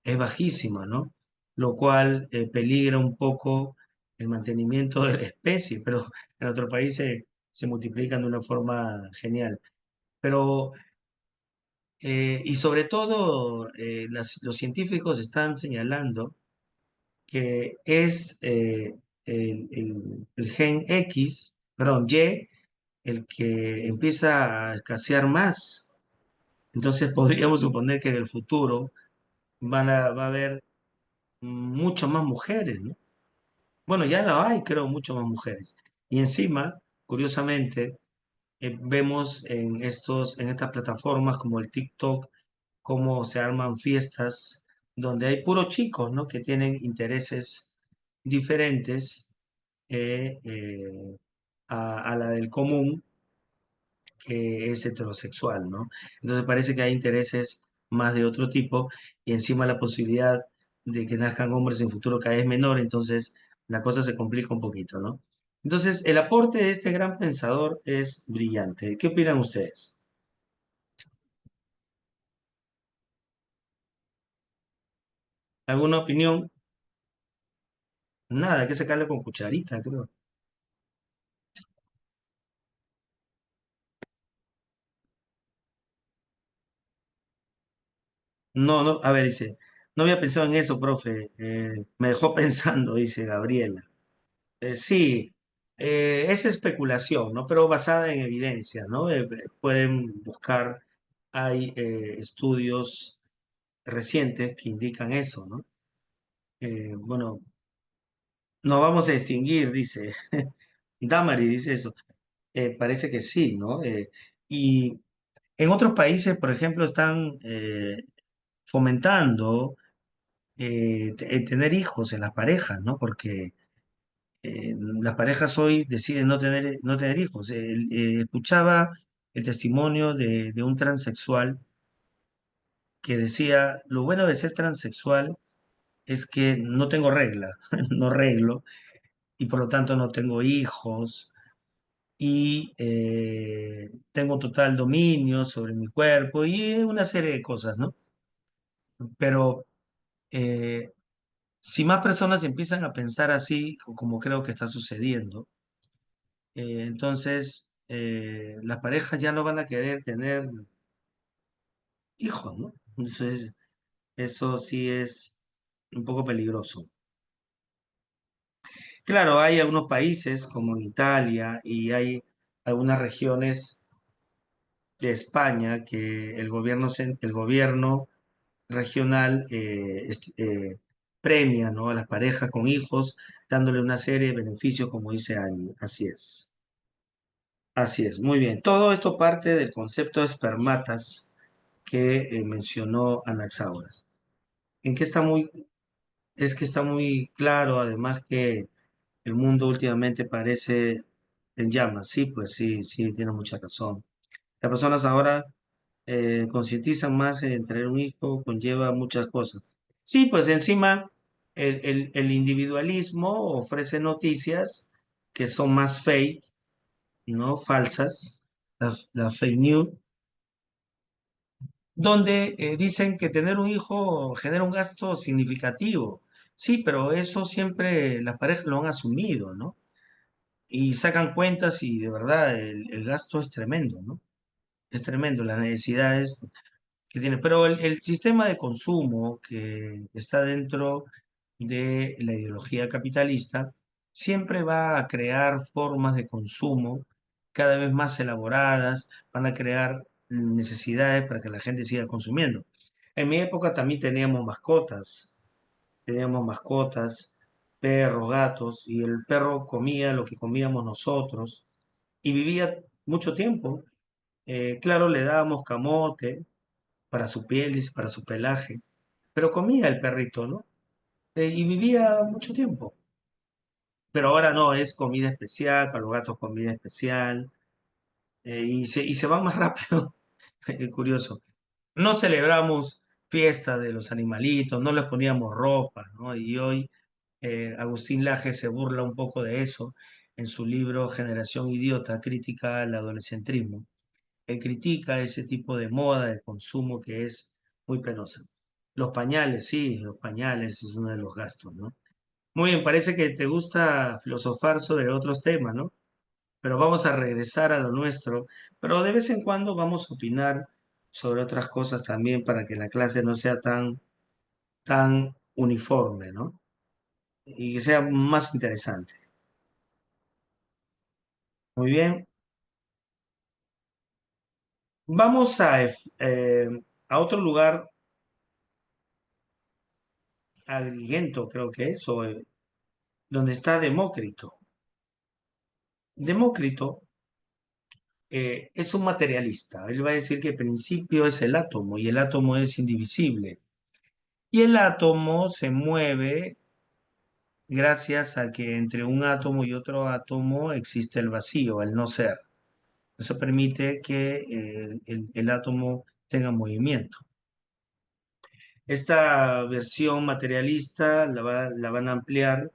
es bajísima, ¿no? Lo cual peligra un poco el mantenimiento de la especie, pero en otros países se multiplican de una forma genial. Pero y sobre todo, los científicos están señalando que es el gen X, perdón, Y, el que empieza a escasear más. Entonces podríamos suponer que en el futuro va a haber muchas más mujeres, ¿no? Bueno, ya la hay, creo, muchas más mujeres. Y encima, curiosamente, vemos en estas plataformas como el TikTok, cómo se arman fiestas donde hay puros chicos, ¿no? Que tienen intereses diferentes a la del común, que es heterosexual, ¿no? Entonces parece que hay intereses más de otro tipo y encima la posibilidad de que nazcan hombres en futuro cada vez menor, entonces la cosa se complica un poquito, ¿no? Entonces, el aporte de este gran pensador es brillante. ¿Qué opinan ustedes? ¿Alguna opinión? Nada, hay que sacarle con cucharita, creo. No, no, a ver, dice, no había pensado en eso, profe. Me dejó pensando, dice Gabriela. Sí, es especulación, ¿no? Pero basada en evidencia, ¿no? Pueden buscar, hay estudios recientes que indican eso, ¿no? Bueno, nos vamos a extinguir, dice. Damari dice eso. Parece que sí, ¿no? Y en otros países, por ejemplo, están fomentando tener hijos en las parejas, ¿no? Porque las parejas hoy deciden no tener hijos. Escuchaba el testimonio de un transexual que decía, lo bueno de ser transexual es que no tengo regla, no reglo, y por lo tanto no tengo hijos, y tengo total dominio sobre mi cuerpo y una serie de cosas, ¿no? Pero eh, si más personas empiezan a pensar así, como creo que está sucediendo, entonces las parejas ya no van a querer tener hijos, ¿no? Entonces, eso sí es un poco peligroso. Claro, hay algunos países como en Italia y hay algunas regiones de España que el gobierno regional premia, ¿no? A las parejas con hijos, dándole una serie de beneficios, como dice Angie. Así es. Así es, muy bien. Todo esto parte del concepto de espermatas que mencionó Anaxágoras. En que es que está muy claro, además que el mundo últimamente parece en llamas. Sí, pues sí, sí, tiene mucha razón. Las personas ahora concientizan más en tener un hijo, conlleva muchas cosas. Sí, pues encima el individualismo ofrece noticias que son más fake, ¿no? Falsas, las fake news, donde dicen que tener un hijo genera un gasto significativo. Sí, pero eso siempre las parejas lo han asumido, ¿no? Y sacan cuentas y de verdad el gasto es tremendo, ¿no? Es tremendo, las necesidades que tiene. Pero el sistema de consumo que está dentro de la ideología capitalista siempre va a crear formas de consumo cada vez más elaboradas, van a crear necesidades para que la gente siga consumiendo. En mi época también teníamos mascotas, perros, gatos, y el perro comía lo que comíamos nosotros y vivía mucho tiempo. Claro, le dábamos camote para su piel, dice, para su pelaje, pero comía el perrito, ¿no? Y vivía mucho tiempo. Pero ahora no, es comida especial, para los gatos comida especial, y se van más rápido. Es curioso. No celebramos fiesta de los animalitos, no les poníamos ropa, ¿no? Y hoy Agustín Laje se burla un poco de eso en su libro Generación Idiota, crítica al adolescentrismo. Él critica ese tipo de moda de consumo que es muy penosa. Los pañales, sí, los pañales es uno de los gastos, ¿no? Muy bien, parece que te gusta filosofar sobre otros temas, ¿no? Pero vamos a regresar a lo nuestro, pero de vez en cuando vamos a opinar sobre otras cosas también para que la clase no sea tan uniforme, ¿no? Y que sea más interesante. Muy bien, vamos a otro lugar, a Agrigento creo que es, donde está Demócrito. Demócrito es un materialista. Él va a decir que el principio es el átomo y el átomo es indivisible. Y el átomo se mueve gracias a que entre un átomo y otro átomo existe el vacío, el no ser. Eso permite que el átomo tenga movimiento. Esta versión materialista la van a ampliar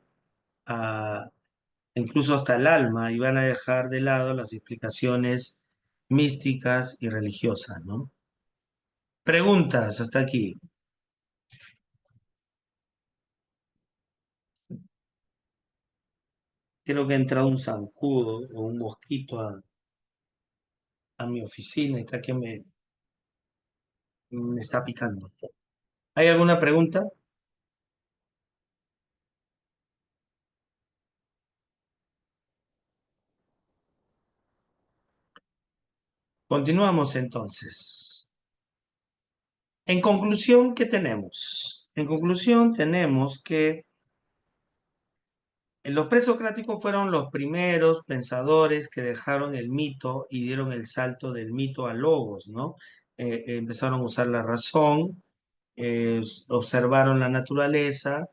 a, incluso hasta el alma y van a dejar de lado las explicaciones místicas y religiosas, ¿no? Preguntas hasta aquí. Creo que ha entrado un zancudo o un mosquito a mi oficina y está que me está picando. ¿Hay alguna pregunta? Continuamos entonces. En conclusión, ¿qué tenemos? En conclusión, tenemos que los presocráticos fueron los primeros pensadores que dejaron el mito y dieron el salto del mito al logos, ¿no? Empezaron a usar la razón, observaron la naturaleza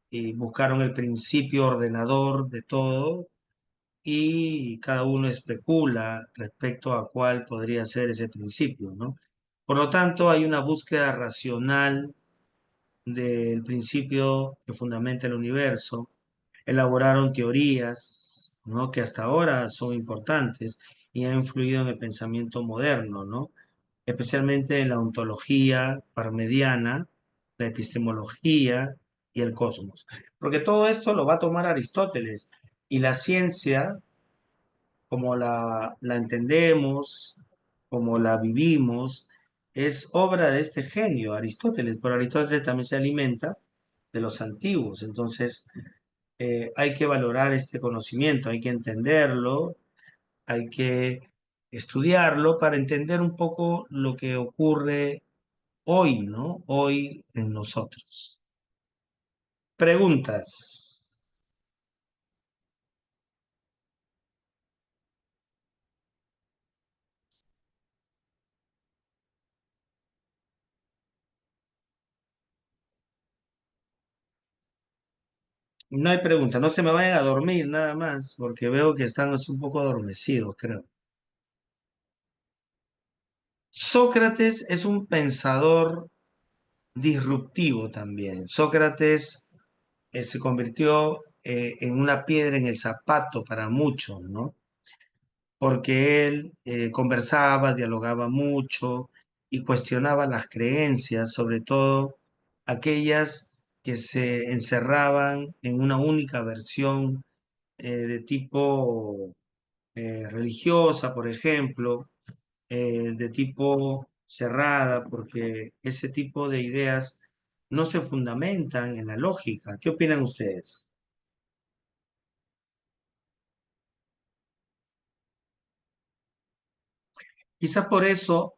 y buscaron el principio ordenador de todo y cada uno especula respecto a cuál podría ser ese principio, ¿no? Por lo tanto, hay una búsqueda racional del principio que fundamenta el universo. Elaboraron teorías, ¿no? Que hasta ahora son importantes y han influido en el pensamiento moderno, ¿no? Especialmente en la ontología parmediana, la epistemología y el cosmos. Porque todo esto lo va a tomar Aristóteles y la ciencia, como la entendemos, como la vivimos, es obra de este genio, Aristóteles. Pero Aristóteles también se alimenta de los antiguos. Entonces, hay que valorar este conocimiento, hay que entenderlo, hay que estudiarlo para entender un poco lo que ocurre hoy, ¿no? Hoy en nosotros. Preguntas. No hay preguntas, no se me vayan a dormir nada más, porque veo que están un poco adormecidos, creo. Sócrates es un pensador disruptivo también. Sócrates se convirtió en una piedra en el zapato para muchos, ¿no? Porque él conversaba, dialogaba mucho y cuestionaba las creencias, sobre todo aquellas que se encerraban en una única versión de tipo religiosa, por ejemplo, de tipo cerrada, porque ese tipo de ideas no se fundamentan en la lógica. ¿Qué opinan ustedes? Quizás por eso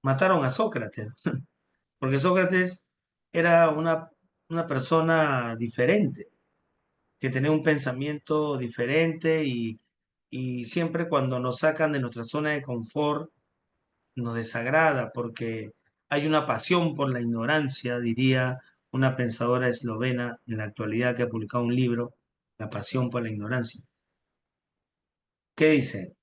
mataron a Sócrates, porque Sócrates era una persona diferente, que tenía un pensamiento diferente y siempre cuando nos sacan de nuestra zona de confort, nos desagrada porque hay una pasión por la ignorancia, diría una pensadora eslovena en la actualidad que ha publicado un libro, La pasión por la ignorancia. ¿Qué dice?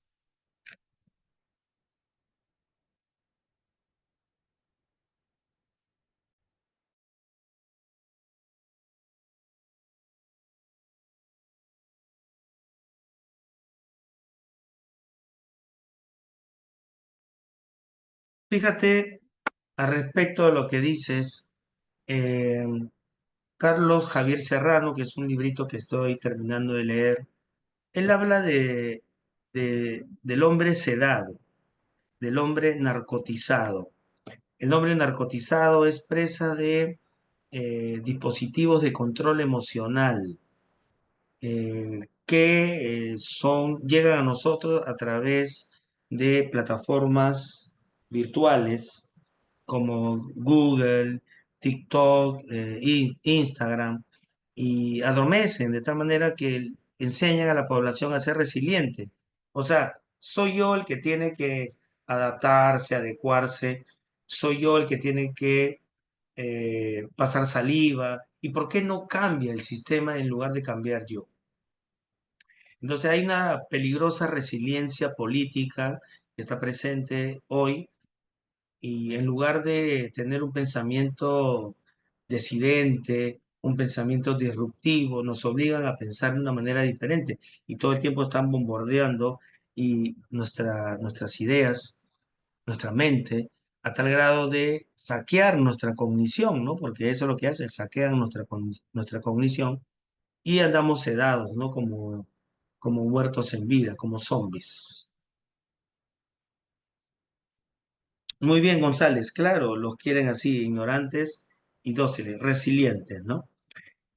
Fíjate al respecto de lo que dices, eh, Carlos Javier Serrano, que es un librito que estoy terminando de leer, él habla del hombre sedado, del hombre narcotizado. El hombre narcotizado es presa de dispositivos de control emocional que llegan a nosotros a través de plataformas virtuales como Google, TikTok, Instagram, y adormecen de tal manera que enseñan a la población a ser resiliente. O sea, soy yo el que tiene que adaptarse, adecuarse, soy yo el que tiene que pasar saliva, ¿y por qué no cambia el sistema en lugar de cambiar yo? Entonces hay una peligrosa resiliencia política que está presente hoy y en lugar de tener un pensamiento decidente, un pensamiento disruptivo, nos obligan a pensar de una manera diferente y todo el tiempo están bombardeando y nuestras ideas, nuestra mente, a tal grado de saquear nuestra cognición, ¿no? Porque eso es lo que hacen, saquean nuestra cognición y andamos sedados, ¿no? Como muertos en vida, como zombies. Muy bien, González, claro, los quieren así, ignorantes y dóciles, resilientes, ¿no?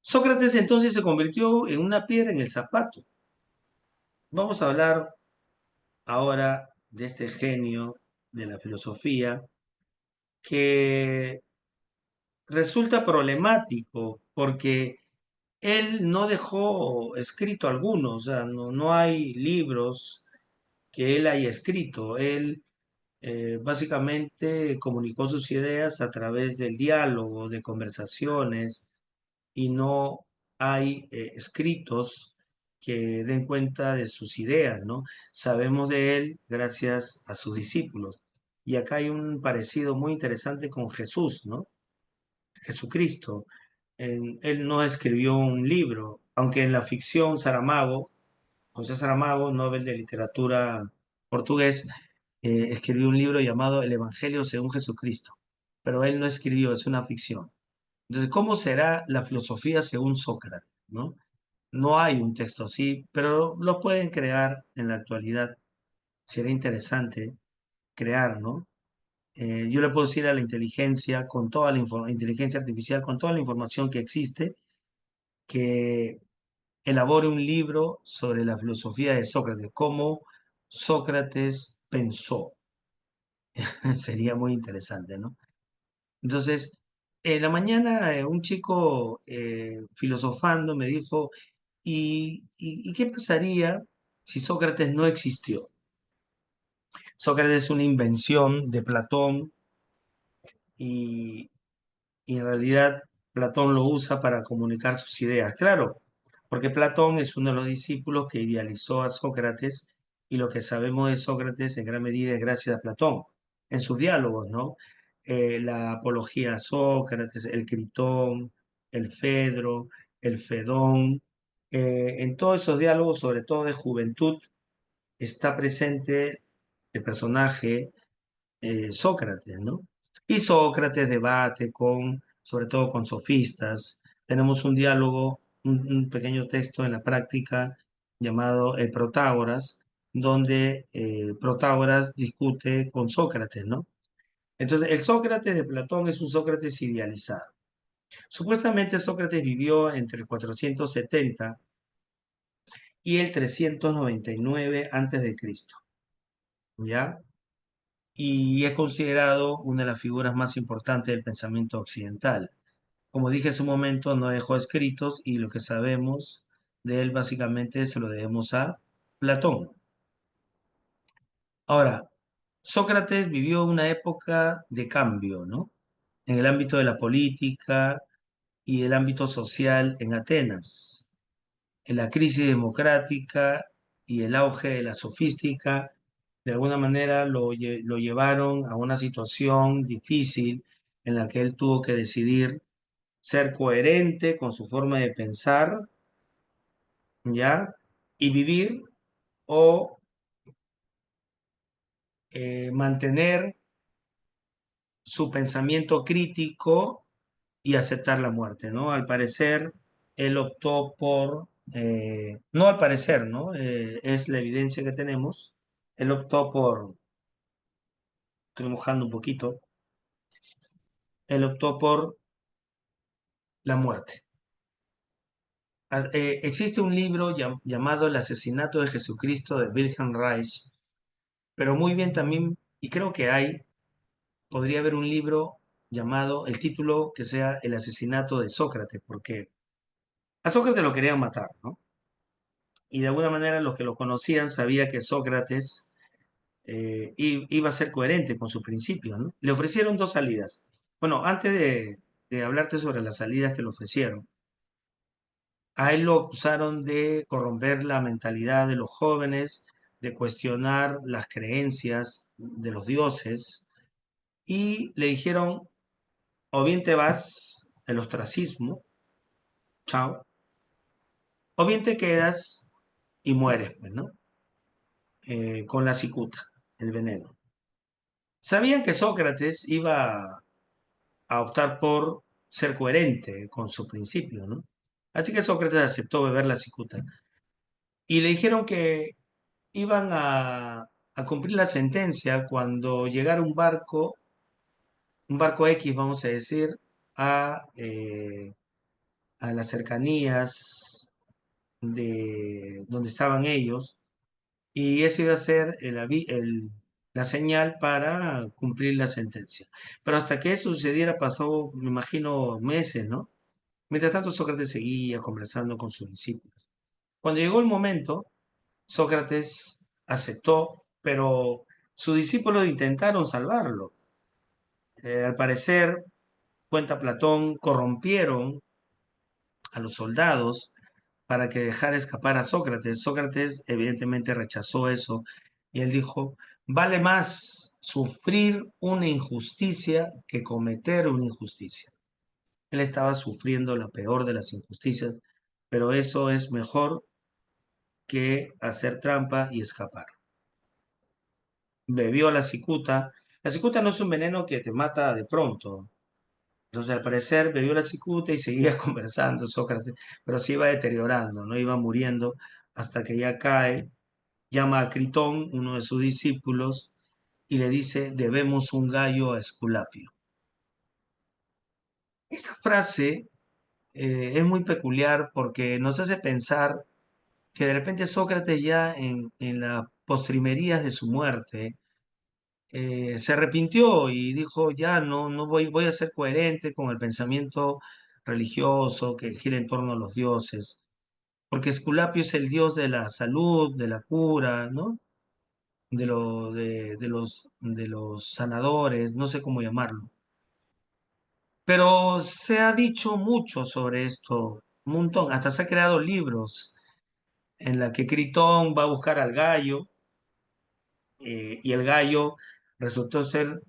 Sócrates entonces se convirtió en una piedra en el zapato. Vamos a hablar ahora de este genio de la filosofía que resulta problemático porque él no dejó escrito alguno, o sea, no hay libros que él haya escrito. Él básicamente comunicó sus ideas a través del diálogo, de conversaciones, y no hay escritos que den cuenta de sus ideas, ¿no? Sabemos de él gracias a sus discípulos. Y acá hay un parecido muy interesante con Jesús, ¿no? Jesucristo. Él no escribió un libro, aunque en la ficción Saramago, José Saramago, Nobel de Literatura portugués, escribió un libro llamado El Evangelio según Jesucristo, pero él no escribió, es una ficción. Entonces, ¿cómo será la filosofía según Sócrates? ¿No? No hay un texto así, pero lo pueden crear en la actualidad. Sería interesante crear, ¿no? Yo le puedo decir a la inteligencia, con toda la inteligencia artificial, con toda la información que existe, que elabore un libro sobre la filosofía de Sócrates, cómo Sócrates pensó. Sería muy interesante, ¿no? Entonces, en la mañana un chico filosofando me dijo, ¿y qué pasaría si Sócrates no existió? Sócrates es una invención de Platón y, y en realidad Platón lo usa para comunicar sus ideas. Claro, porque Platón es uno de los discípulos que idealizó a Sócrates y lo que sabemos de Sócrates en gran medida es gracias a Platón, en sus diálogos, ¿no? La apología a Sócrates, el Critón, el Fedro, el Fedón, en todos esos diálogos, sobre todo de juventud, está presente el personaje Sócrates, ¿no? Y Sócrates debate con, sobre todo con sofistas. Tenemos un diálogo, un pequeño texto en la práctica llamado el Protágoras, donde Protágoras discute con Sócrates, ¿no? Entonces, el Sócrates de Platón es un Sócrates idealizado. Supuestamente Sócrates vivió entre el 470 y el 399 antes de Cristo, ¿ya? Y es considerado una de las figuras más importantes del pensamiento occidental. Como dije hace un momento, no dejó escritos y lo que sabemos de él básicamente se lo debemos a Platón. Ahora, Sócrates vivió una época de cambio, ¿no? En el ámbito de la política y el ámbito social en Atenas. En la crisis democrática y el auge de la sofística, de alguna manera lo llevaron a una situación difícil en la que él tuvo que decidir ser coherente con su forma de pensar, ¿ya? Y vivir o mantener su pensamiento crítico y aceptar la muerte, ¿no? Al parecer, él optó por, no al parecer, ¿no? Es la evidencia que tenemos, él optó por, estoy mojando un poquito, él optó por la muerte. Existe un libro llamado El asesinato de Jesucristo de Wilhelm Reich, pero muy bien también, y creo que podría haber un libro llamado, el título que sea El asesinato de Sócrates, porque a Sócrates lo querían matar, ¿no? Y de alguna manera los que lo conocían sabían que Sócrates iba a ser coherente con sus principios, ¿no? Le ofrecieron dos salidas. Bueno, antes de hablarte sobre las salidas que le ofrecieron, a él lo acusaron de corromper la mentalidad de los jóvenes, de cuestionar las creencias de los dioses, y le dijeron, o bien te vas, el ostracismo, chao, o bien te quedas y mueres, pues, ¿no? Con la cicuta, el veneno. Sabían que Sócrates iba a optar por ser coherente con su principio, ¿no? Así que Sócrates aceptó beber la cicuta. Y le dijeron que iban a cumplir la sentencia cuando llegara un barco X, vamos a decir, a las cercanías de donde estaban ellos, y ese iba a ser la señal para cumplir la sentencia. Pero hasta que eso sucediera pasó, me imagino, meses, ¿no? Mientras tanto, Sócrates seguía conversando con sus discípulos. Cuando llegó el momento, Sócrates aceptó, pero sus discípulos intentaron salvarlo. Al parecer, cuenta Platón, corrompieron a los soldados para que dejara escapar a Sócrates. Sócrates evidentemente rechazó eso y él dijo, vale más sufrir una injusticia que cometer una injusticia. Él estaba sufriendo la peor de las injusticias, pero eso es mejor que hacer trampa y escapar. Bebió la cicuta. La cicuta no es un veneno que te mata de pronto. Entonces, al parecer, bebió la cicuta y seguía conversando Sócrates, pero se iba deteriorando, no iba muriendo hasta que ya cae, llama a Critón, uno de sus discípulos, y le dice, debemos un gallo a Esculapio. Esta frase es muy peculiar porque nos hace pensar que de repente Sócrates ya en las postrimerías de su muerte se arrepintió y dijo, ya no voy a ser coherente con el pensamiento religioso que gira en torno a los dioses, porque Esculapio es el dios de la salud, de la cura, ¿no? De los sanadores, no sé cómo llamarlo. Pero se ha dicho mucho sobre esto, un montón, hasta se han creado libros en la que Critón va a buscar al gallo y el gallo resultó ser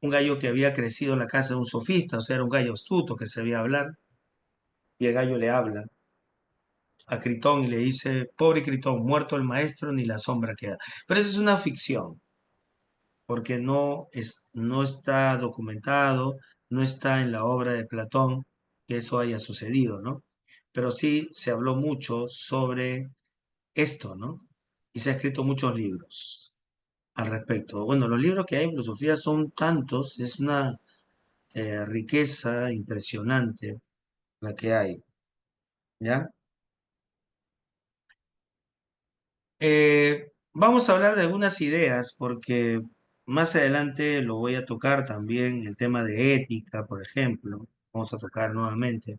un gallo que había crecido en la casa de un sofista, o sea, era un gallo astuto que sabía hablar, y el gallo le habla a Critón y le dice, pobre Critón, muerto el maestro, ni la sombra queda. Pero eso es una ficción, porque no está documentado, no está en la obra de Platón que eso haya sucedido, ¿no? Pero sí se habló mucho sobre esto, ¿no? Y se han escrito muchos libros al respecto. Bueno, los libros que hay en filosofía son tantos, es una riqueza impresionante la que hay, ¿ya? Vamos a hablar de algunas ideas porque más adelante lo voy a tocar también, el tema de ética, por ejemplo, vamos a tocar nuevamente.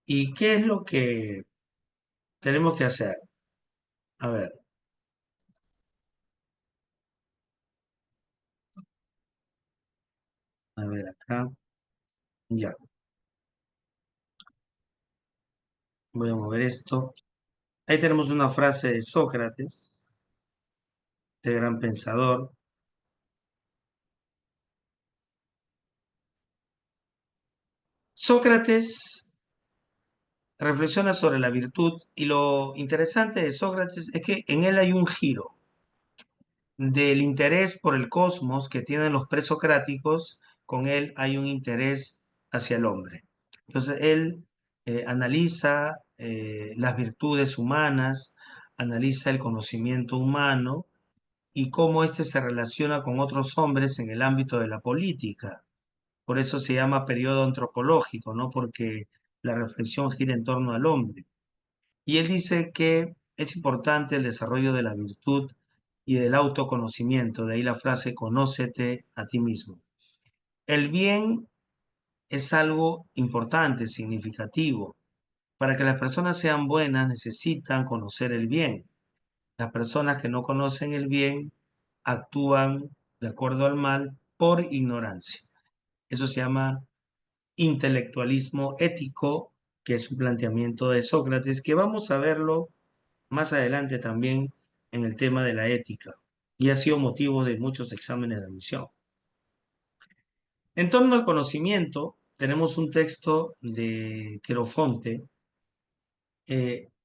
¿Y qué es lo que tenemos que hacer? A ver, a ver acá, ya, voy a mover esto. Ahí tenemos una frase de Sócrates, este gran pensador. Sócrates reflexiona sobre la virtud y lo interesante de Sócrates es que en él hay un giro del interés por el cosmos que tienen los presocráticos, con él hay un interés hacia el hombre. Entonces él analiza las virtudes humanas, analiza el conocimiento humano y cómo éste se relaciona con otros hombres en el ámbito de la política. Por eso se llama periodo antropológico, ¿no? Porque la reflexión gira en torno al hombre. Y él dice que es importante el desarrollo de la virtud y del autoconocimiento, de ahí la frase conócete a ti mismo. El bien es algo importante, significativo. Para que las personas sean buenas necesitan conocer el bien. Las personas que no conocen el bien actúan de acuerdo al mal por ignorancia. Eso se llama intelectualismo ético, que es un planteamiento de Sócrates, que vamos a verlo más adelante también en el tema de la ética y ha sido motivo de muchos exámenes de admisión. En torno al conocimiento, tenemos un texto de Querofonte.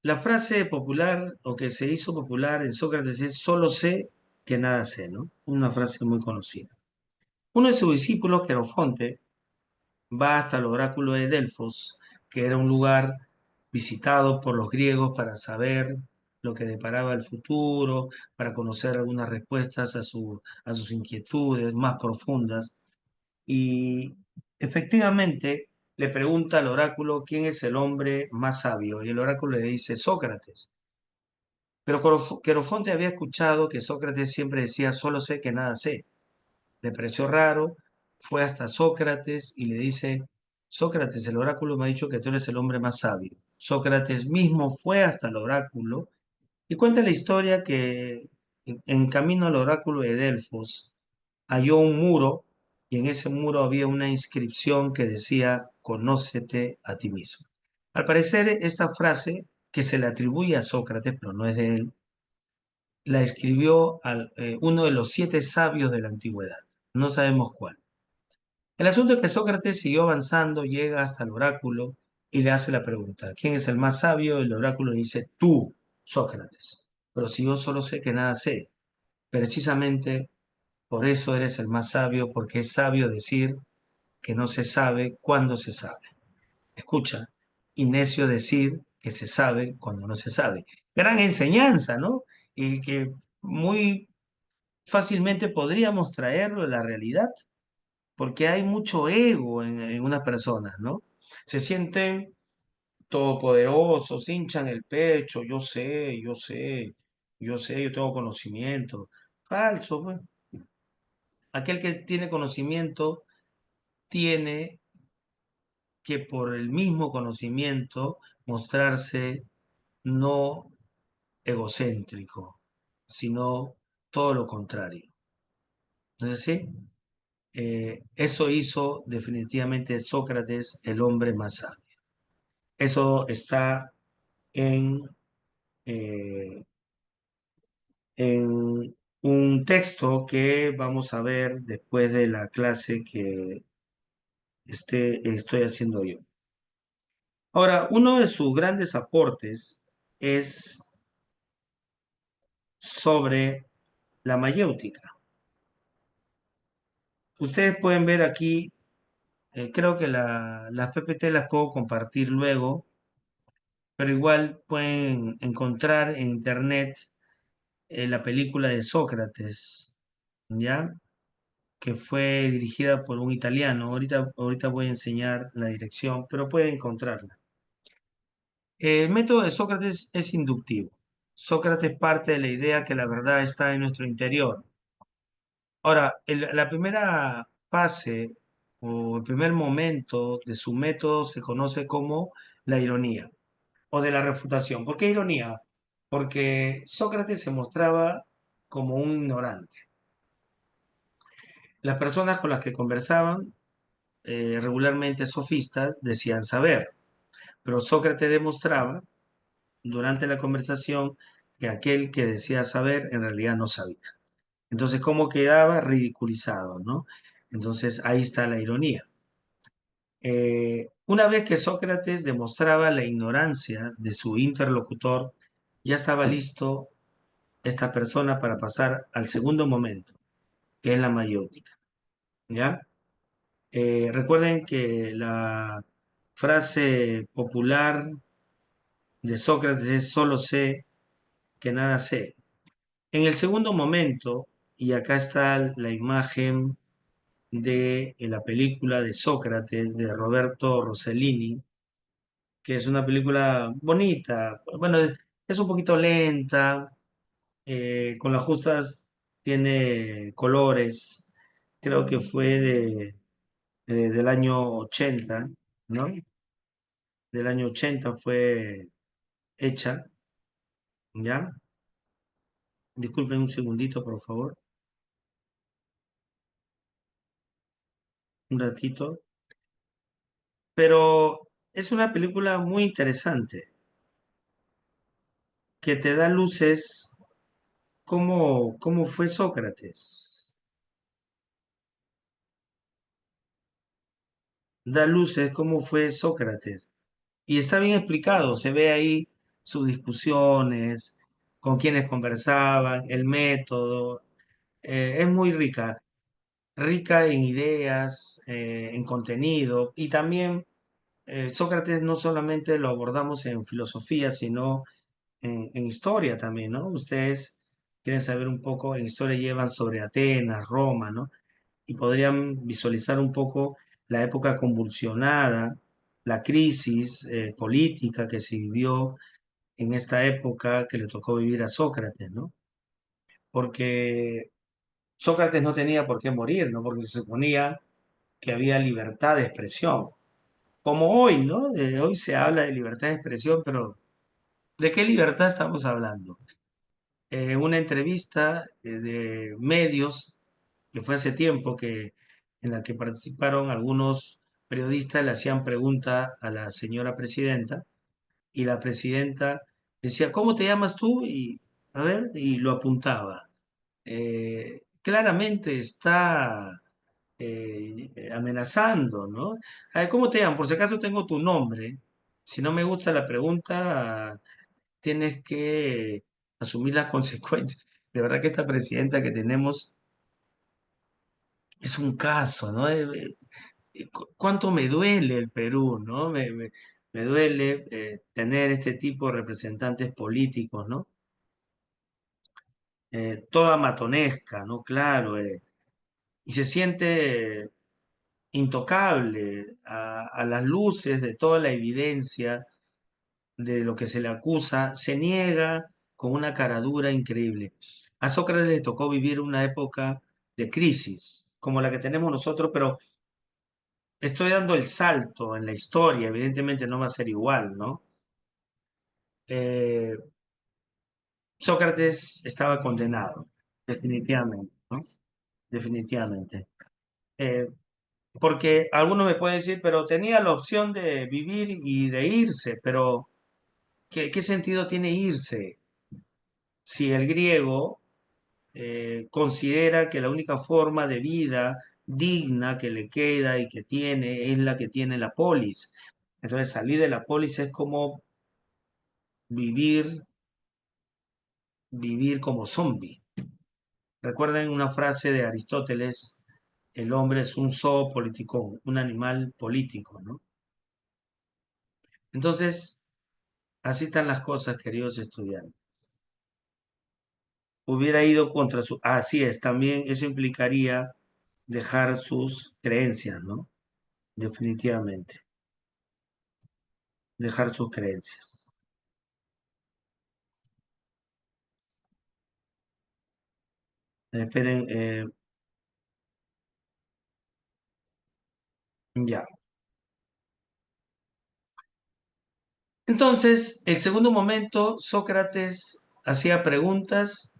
La frase popular o que se hizo popular en Sócrates es solo sé que nada sé, ¿no? Una frase muy conocida. Uno de sus discípulos, Querofonte, va hasta el oráculo de Delfos, que era un lugar visitado por los griegos para saber lo que deparaba el futuro, para conocer algunas respuestas a sus inquietudes más profundas. Y efectivamente le pregunta al oráculo quién es el hombre más sabio, y el oráculo le dice Sócrates. Pero Querofonte había escuchado que Sócrates siempre decía, solo sé que nada sé. Le pareció raro, fue hasta Sócrates y le dice, Sócrates, el oráculo me ha dicho que tú eres el hombre más sabio. Sócrates mismo fue hasta el oráculo y cuenta la historia que en camino al oráculo de Delfos halló un muro y en ese muro había una inscripción que decía, conócete a ti mismo. Al parecer, esta frase, que se le atribuye a Sócrates, pero no es de él, la escribió uno de los 7 sabios de la antigüedad. No sabemos cuál. El asunto es que Sócrates siguió avanzando, llega hasta el oráculo y le hace la pregunta, ¿quién es el más sabio? El oráculo dice, tú, Sócrates. Pero si yo solo sé que nada sé, precisamente por eso eres el más sabio, porque es sabio decir que no se sabe cuándo se sabe. Escucha, y necio decir que se sabe cuando no se sabe. Gran enseñanza, ¿no? Y que muy fácilmente podríamos traerlo a la realidad, porque hay mucho ego en unas personas, ¿no? Se sienten todopoderosos, hinchan el pecho, yo sé, yo sé, yo sé, yo tengo conocimiento. Falso, pues. Aquel que tiene conocimiento tiene que por el mismo conocimiento mostrarse no egocéntrico, sino todo lo contrario. ¿No es así? Eso hizo definitivamente Sócrates el hombre más sabio. Eso está en, eh, en un texto que vamos a ver después de la clase que estoy haciendo yo. Ahora, uno de sus grandes aportes es sobre la mayéutica. Ustedes pueden ver aquí, creo que las PPT las puedo compartir luego, pero igual pueden encontrar en internet la película de Sócrates, ¿ya? Que fue dirigida por un italiano. Ahorita voy a enseñar la dirección, pero pueden encontrarla. El método de Sócrates es inductivo. Sócrates parte de la idea que la verdad está en nuestro interior. Ahora, la primera fase o el primer momento de su método se conoce como la ironía o de la refutación. ¿Por qué ironía? Porque Sócrates se mostraba como un ignorante. Las personas con las que conversaban, regularmente sofistas, decían saber, pero Sócrates demostraba durante la conversación que aquel que decía saber en realidad no sabía. Entonces, ¿cómo quedaba? Ridiculizado, ¿no? Entonces, ahí está la ironía. Una vez que Sócrates demostraba la ignorancia de su interlocutor, ya estaba listo esta persona para pasar al segundo momento, que es la mayéutica, ¿ya? Recuerden que la frase popular de Sócrates es solo sé que nada sé. En el segundo momento, y acá está la imagen de la película de Sócrates de Roberto Rossellini, que es una película bonita, bueno, es un poquito lenta, con las justas tiene colores, creo que fue del año 80, ¿no? Del año 80 fue hecha, ¿ya? Disculpen un segundito, por favor, un ratito. Pero es una película muy interesante que te da luces cómo fue Sócrates. Da luces cómo fue Sócrates. Y está bien explicado, se ve ahí sus discusiones, con quienes conversaban, el método. Es muy rica, rica en ideas, en contenido. Y también Sócrates no solamente lo abordamos en filosofía, sino en historia también, ¿no? Ustedes quieren saber un poco, en historia llevan sobre Atenas, Roma, ¿no? Y podrían visualizar un poco la época convulsionada, la crisis política que se vivió en esta época que le tocó vivir a Sócrates, ¿no? Porque Sócrates no tenía por qué morir, ¿no? Porque se suponía que había libertad de expresión. Como hoy, ¿no? Hoy se habla de libertad de expresión, pero ¿de qué libertad estamos hablando? Una entrevista de medios que fue hace tiempo en la que participaron algunos periodistas, le hacían pregunta a la señora presidenta y la presidenta decía, ¿cómo te llamas tú? Y a ver, y lo apuntaba. Claramente está amenazando, ¿no? A ver, ¿cómo te llamas? Por si acaso tengo tu nombre. Si no me gusta la pregunta, tienes que asumir las consecuencias. De verdad que esta presidenta que tenemos es un caso, ¿no? ¿Cuánto me duele el Perú, ¿no? Me duele tener este tipo de representantes políticos, ¿no? Toda matonesca, ¿no? Claro, y se siente intocable a las luces de toda la evidencia de lo que se le acusa, se niega con una caradura increíble. A Sócrates le tocó vivir una época de crisis, como la que tenemos nosotros, pero estoy dando el salto en la historia, evidentemente no va a ser igual, ¿no? Eh, Sócrates estaba condenado, definitivamente, ¿no? Definitivamente. Eh, Porque algunos me pueden decir, pero tenía la opción de vivir y de irse, pero ¿qué sentido tiene irse si el griego considera que la única forma de vida digna que le queda y que tiene es la que tiene la polis? Entonces salir de la polis es como vivir, vivir como zombie. Recuerden una frase de Aristóteles, el hombre es un zoo político, un animal político, ¿no? Entonces, así están las cosas, queridos estudiantes. Hubiera ido contra su... Así es, también eso implicaría dejar sus creencias, ¿no? Definitivamente, dejar sus creencias. Esperen, ya. Entonces, el segundo momento, Sócrates hacía preguntas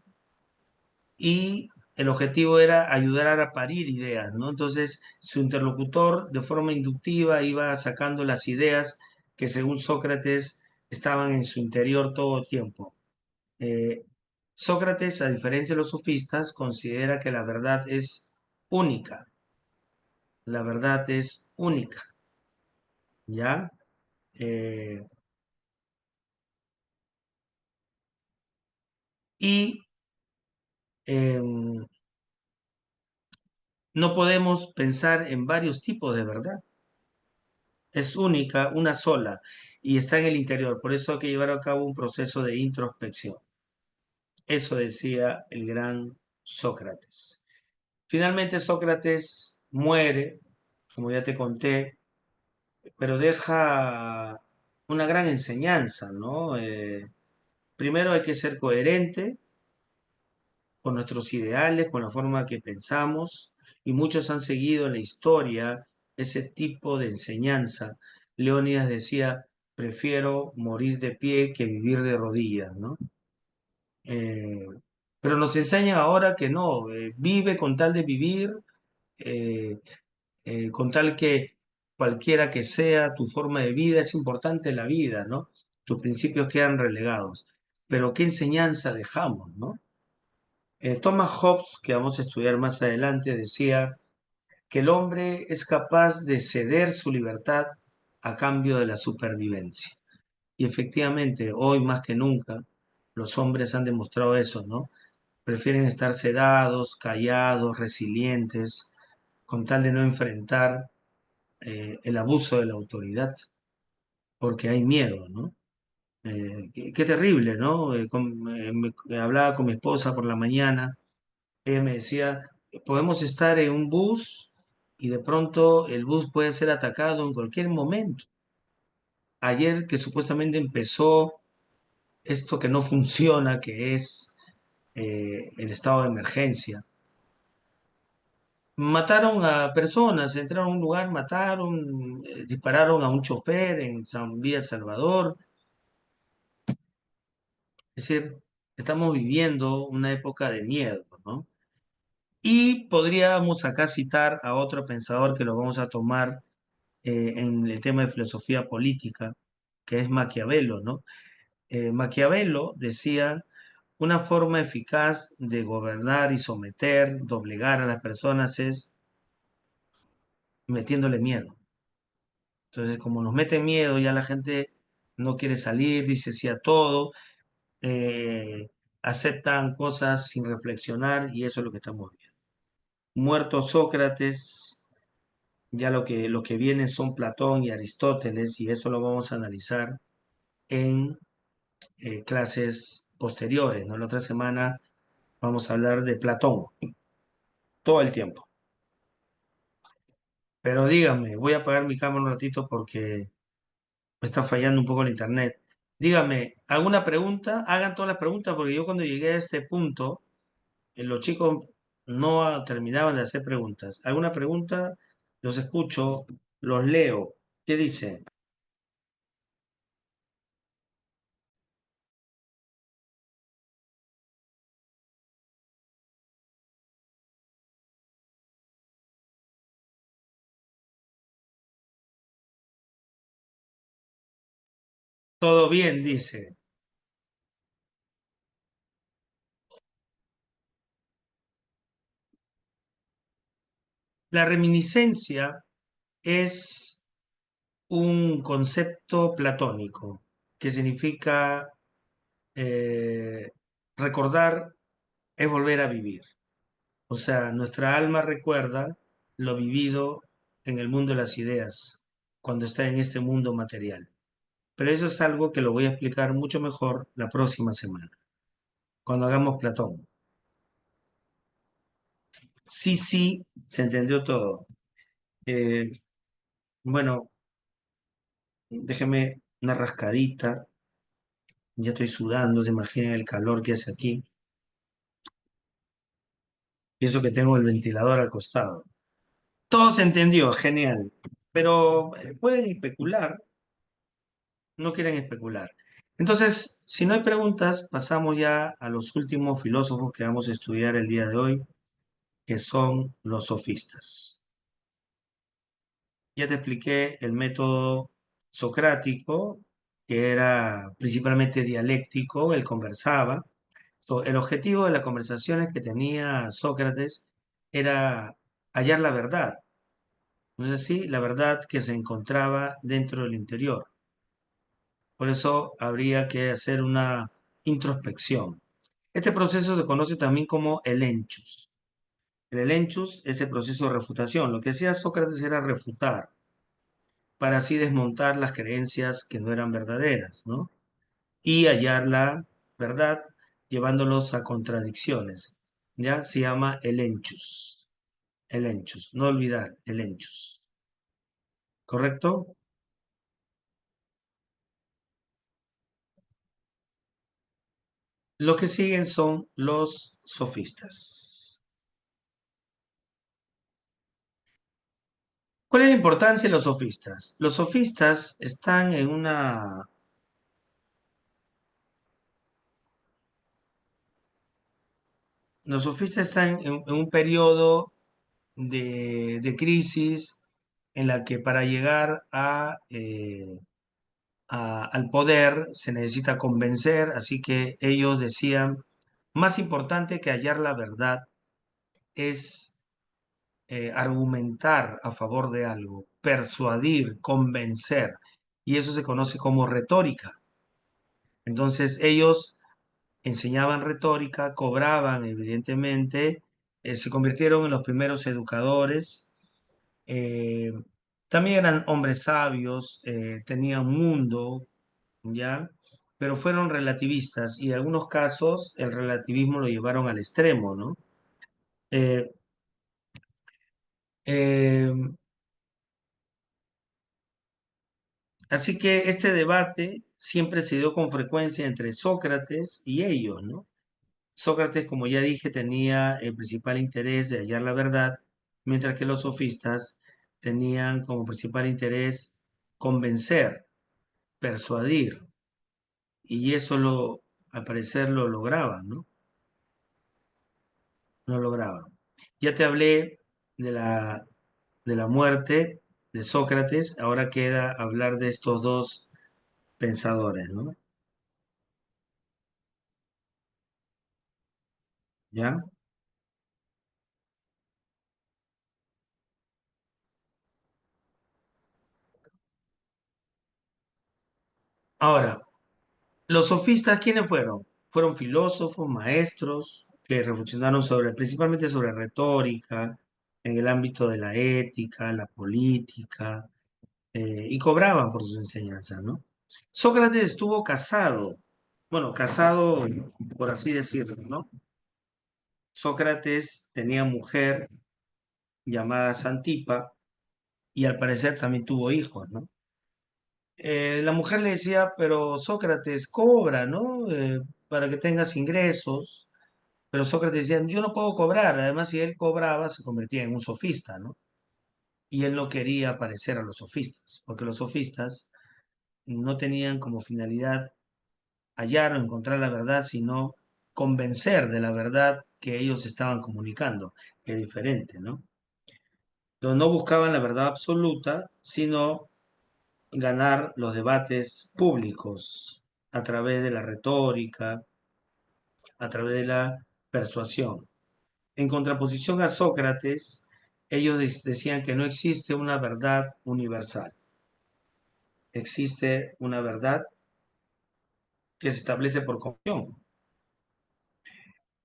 y el objetivo era ayudar a parir ideas, ¿no? Entonces, su interlocutor de forma inductiva iba sacando las ideas que según Sócrates estaban en su interior todo el tiempo. Eh, Sócrates, a diferencia de los sofistas, considera que la verdad es única. La verdad es única, ¿ya? Eh, y em, no podemos pensar en varios tipos de verdad. Es única, una sola, y está en el interior. Por eso hay que llevar a cabo un proceso de introspección. Eso decía el gran Sócrates. Finalmente Sócrates muere, como ya te conté, pero deja una gran enseñanza, ¿no? Primero hay que ser coherente con nuestros ideales, con la forma que pensamos, y muchos han seguido en la historia ese tipo de enseñanza. Leónidas decía, prefiero morir de pie que vivir de rodillas, ¿no? Eh, pero nos enseñan ahora que no, vive con tal de vivir, eh, con tal que cualquiera que sea tu forma de vida, es importante la vida, ¿no? Tus principios quedan relegados. Pero ¿qué enseñanza dejamos, no? Thomas Hobbes, que vamos a estudiar más adelante, decía que el hombre es capaz de ceder su libertad a cambio de la supervivencia. Y efectivamente, hoy más que nunca, los hombres han demostrado eso, ¿no? Prefieren estar sedados, callados, resilientes, con tal de no enfrentar el abuso de la autoridad, porque hay miedo, ¿no? Qué terrible, ¿no? Hablaba con mi esposa por la mañana, ella me decía, podemos estar en un bus y de pronto el bus puede ser atacado en cualquier momento. Ayer que supuestamente empezó esto que no funciona, que es el estado de emergencia. Mataron a personas, entraron a un lugar, mataron, dispararon a un chofer en San Vía El Salvador. Es decir, estamos viviendo una época de miedo, ¿no? Y podríamos acá citar a otro pensador que lo vamos a tomar en el tema de filosofía política, que es Maquiavelo, ¿no? Maquiavelo decía, una forma eficaz de gobernar y someter, doblegar a las personas es metiéndole miedo. Entonces, como nos mete miedo, ya la gente no quiere salir, dice sí a todo, eh, aceptan cosas sin reflexionar y eso es lo que estamos viendo. Muerto Sócrates, ya lo que viene son Platón y Aristóteles y eso lo vamos a analizar en clases posteriores, ¿no? La otra semana vamos a hablar de Platón todo el tiempo. Pero dígame, voy a apagar mi cámara un ratito porque me está fallando un poco el internet. Dígame, ¿alguna pregunta? Hagan todas las preguntas porque yo cuando llegué a este punto, los chicos no terminaban de hacer preguntas. ¿Alguna pregunta? Los escucho, los leo. ¿Qué dice? Todo bien, dice. La reminiscencia es un concepto platónico que significa eh, recordar es volver a vivir. O sea, nuestra alma recuerda lo vivido en el mundo de las ideas, cuando está en este mundo material. Pero eso es algo que lo voy a explicar mucho mejor la próxima semana, cuando hagamos Platón. Sí, sí, se entendió todo. Eh, bueno, déjeme una rascadita. Ya estoy sudando, se imaginen el calor que hace aquí. Y eso que tengo el ventilador al costado. Todo se entendió, genial. Pero pueden especular, no quieren especular. Entonces, si no hay preguntas, pasamos ya a los últimos filósofos que vamos a estudiar el día de hoy, que son los sofistas. Ya te expliqué el método socrático, que era principalmente dialéctico, él conversaba. El objetivo de las conversaciones que tenía Sócrates era hallar la verdad, ¿no es así? La verdad que se encontraba dentro del interior. Por eso habría que hacer una introspección. Este proceso se conoce también como el enchus. El elenchus es el proceso de refutación. Lo que hacía Sócrates era refutar para así desmontar las creencias que no eran verdaderas, ¿no? Y hallar la verdad llevándolos a contradicciones. ¿Ya? Se llama el enchus. El enchus. No olvidar, el enchus. ¿Correcto? Lo que siguen son los sofistas. ¿Cuál es la importancia de los sofistas? Los sofistas están en una... Los sofistas están en un periodo de crisis en la que para llegar al poder se necesita convencer, así que ellos decían, más importante que hallar la verdad es argumentar a favor de algo, persuadir, convencer, y eso se conoce como retórica. Entonces ellos enseñaban retórica, cobraban evidentemente, se convirtieron en los primeros educadores, eh, también eran hombres sabios, tenían mundo, ¿ya? pero fueron relativistas y en algunos casos el relativismo lo llevaron al extremo, ¿no? Eh, eh, Así que este debate siempre se dio con frecuencia entre Sócrates y ellos, ¿no? Sócrates, como ya dije, tenía el principal interés de hallar la verdad, mientras que los sofistas tenían como principal interés convencer, persuadir, y eso al parecer lo lograban, ¿no? No lograban. Ya te hablé de la muerte de Sócrates, ahora queda hablar de estos dos pensadores, ¿no? ¿Ya? Ahora, los sofistas, ¿quiénes fueron? Fueron filósofos, maestros, que reflexionaron principalmente sobre retórica, en el ámbito de la ética, la política, y cobraban por sus enseñanzas, ¿no? Sócrates estuvo casado, bueno, casado por así decirlo, ¿no? Sócrates tenía mujer llamada Santipa y al parecer también tuvo hijos, ¿no? La mujer le decía, pero Sócrates cobra, ¿no? Para que tengas ingresos. Pero Sócrates decía, yo no puedo cobrar. Además, si él cobraba, se convertía en un sofista, ¿no? Y él no quería parecer a los sofistas, porque los sofistas no tenían como finalidad hallar o encontrar la verdad, sino convencer de la verdad que ellos estaban comunicando, que es diferente, ¿no? Entonces, no buscaban la verdad absoluta, sino ganar los debates públicos a través de la retórica, a través de la persuasión. En contraposición a Sócrates, ellos decían que no existe una verdad universal, existe una verdad que se establece por convicción.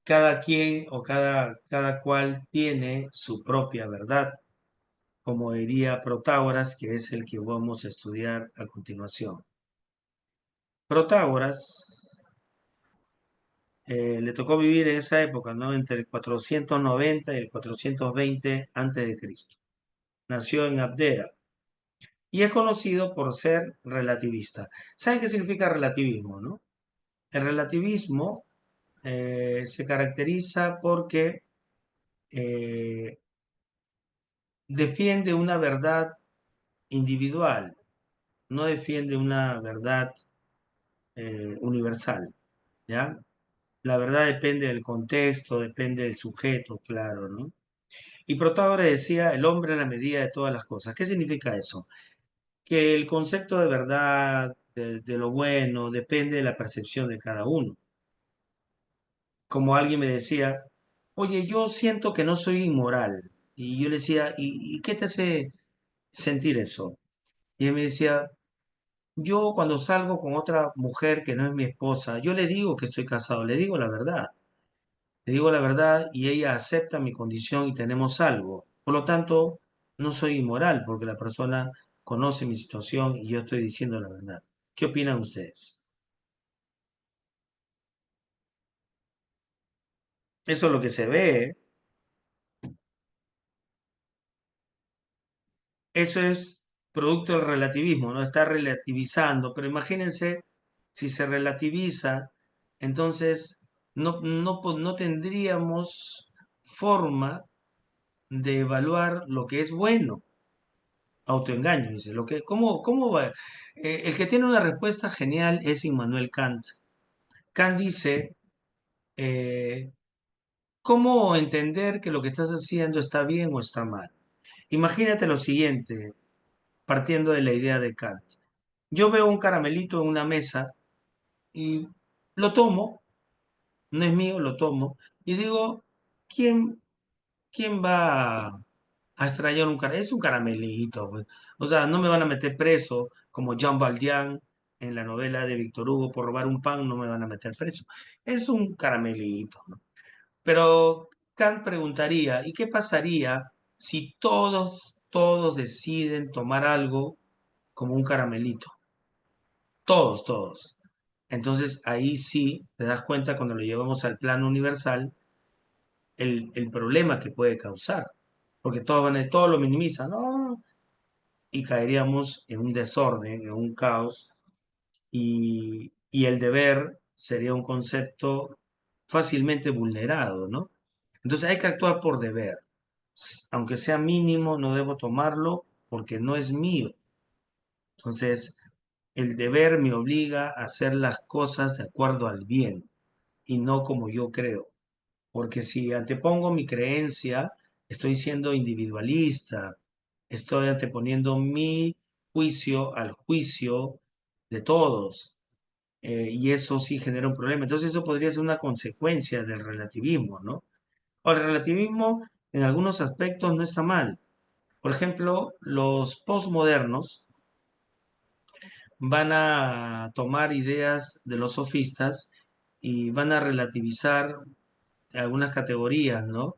Cada quien o cada cual tiene su propia verdad, como diría Protágoras, que es el que vamos a estudiar a continuación. Protágoras le tocó vivir en esa época, ¿no? Entre el 490 y el 420 antes de Cristo. Nació en Abdera y es conocido por ser relativista. ¿Saben qué significa relativismo, no? El relativismo se caracteriza porque eh, defiende una verdad individual, no defiende una verdad universal, ¿ya? La verdad depende del contexto, depende del sujeto, claro, ¿no? Y Protágoras decía, el hombre es la medida de todas las cosas. ¿Qué significa eso? Que el concepto de verdad, de lo bueno, depende de la percepción de cada uno. Como alguien me decía, oye, yo siento que no soy inmoral. Y yo le decía, ¿y qué te hace sentir eso? Y él me decía, yo cuando salgo con otra mujer que no es mi esposa, yo le digo que estoy casado, le digo la verdad. Le digo la verdad y ella acepta mi condición y tenemos algo. Por lo tanto, no soy inmoral porque la persona conoce mi situación y yo estoy diciendo la verdad. ¿Qué opinan ustedes? Eso es lo que se ve, ¿eh? Eso es producto del relativismo, ¿no? Está relativizando, pero imagínense si se relativiza, entonces no tendríamos forma de evaluar lo que es bueno. Autoengaño, dice. ¿Cómo va? El que tiene una respuesta genial es Immanuel Kant. Kant dice, eh, ¿cómo entender que lo que estás haciendo está bien o está mal? Imagínate lo siguiente, partiendo de la idea de Kant. Yo veo un caramelito en una mesa y lo tomo, no es mío, lo tomo, y digo, ¿quién, quién va a extrañar un caramelito? Es un caramelito, pues. O sea, no me van a meter preso como Jean Valjean en la novela de Víctor Hugo por robar un pan, no me van a meter preso. Es un caramelito, ¿no? Pero Kant preguntaría, ¿y qué pasaría si todos deciden tomar algo como un caramelito? Todos. Entonces ahí sí te das cuenta cuando lo llevamos al plano universal el problema que puede causar, porque todo lo minimizan, ¿no? Y caeríamos en un desorden, en un caos, y el deber sería un concepto fácilmente vulnerado, ¿no? Entonces hay que actuar por deber. Aunque sea mínimo, no debo tomarlo porque no es mío. Entonces, el deber me obliga a hacer las cosas de acuerdo al bien y no como yo creo. Porque si antepongo mi creencia, estoy siendo individualista, estoy anteponiendo mi juicio al juicio de todos, y eso sí genera un problema. Entonces eso podría ser una consecuencia del relativismo, ¿no? O el relativismo en algunos aspectos no está mal. Por ejemplo, los postmodernos van a tomar ideas de los sofistas y van a relativizar algunas categorías, ¿no?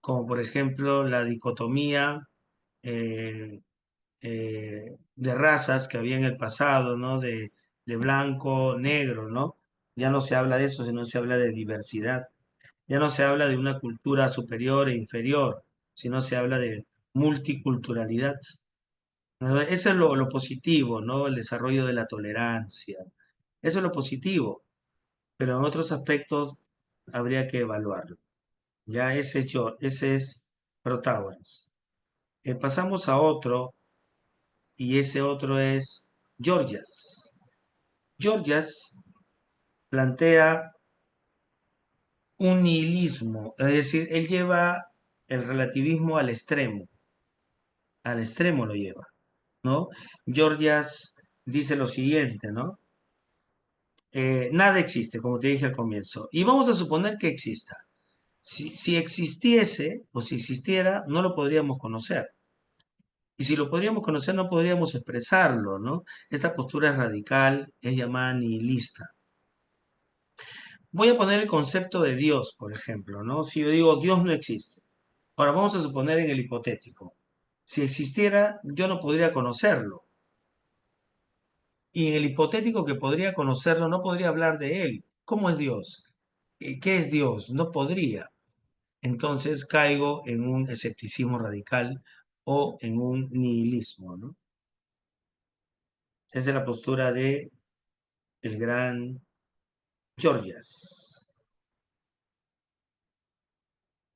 Como por ejemplo la dicotomía eh, de razas que había en el pasado, ¿no? De blanco, negro, ¿no? Ya no se habla de eso, sino se habla de diversidad. Ya no se habla de una cultura superior e inferior, sino se habla de multiculturalidad. ¿No? Eso es lo positivo, ¿no? El desarrollo de la tolerancia. Eso es lo positivo, pero en otros aspectos habría que evaluarlo. Ya ese es Protágoras. Pasamos a otro, y ese otro es Georgias. Georgias plantea un nihilismo, es decir, él lleva el relativismo al extremo lo lleva, ¿no? Georgias dice lo siguiente, ¿no? Nada existe, como te dije al comienzo, y vamos a suponer que exista. Si existiese o si existiera, no lo podríamos conocer. Y si lo podríamos conocer, no podríamos expresarlo, ¿no? Esta postura es radical, es llamada nihilista. Voy a poner el concepto de Dios, por ejemplo, ¿no? Si yo digo Dios no existe. Ahora vamos a suponer en el hipotético. Si existiera, yo no podría conocerlo. Y en el hipotético que podría conocerlo, no podría hablar de él. ¿Cómo es Dios? ¿Qué es Dios? No podría. Entonces caigo en un escepticismo radical o en un nihilismo, ¿no? Esa es la postura de el gran Georgias.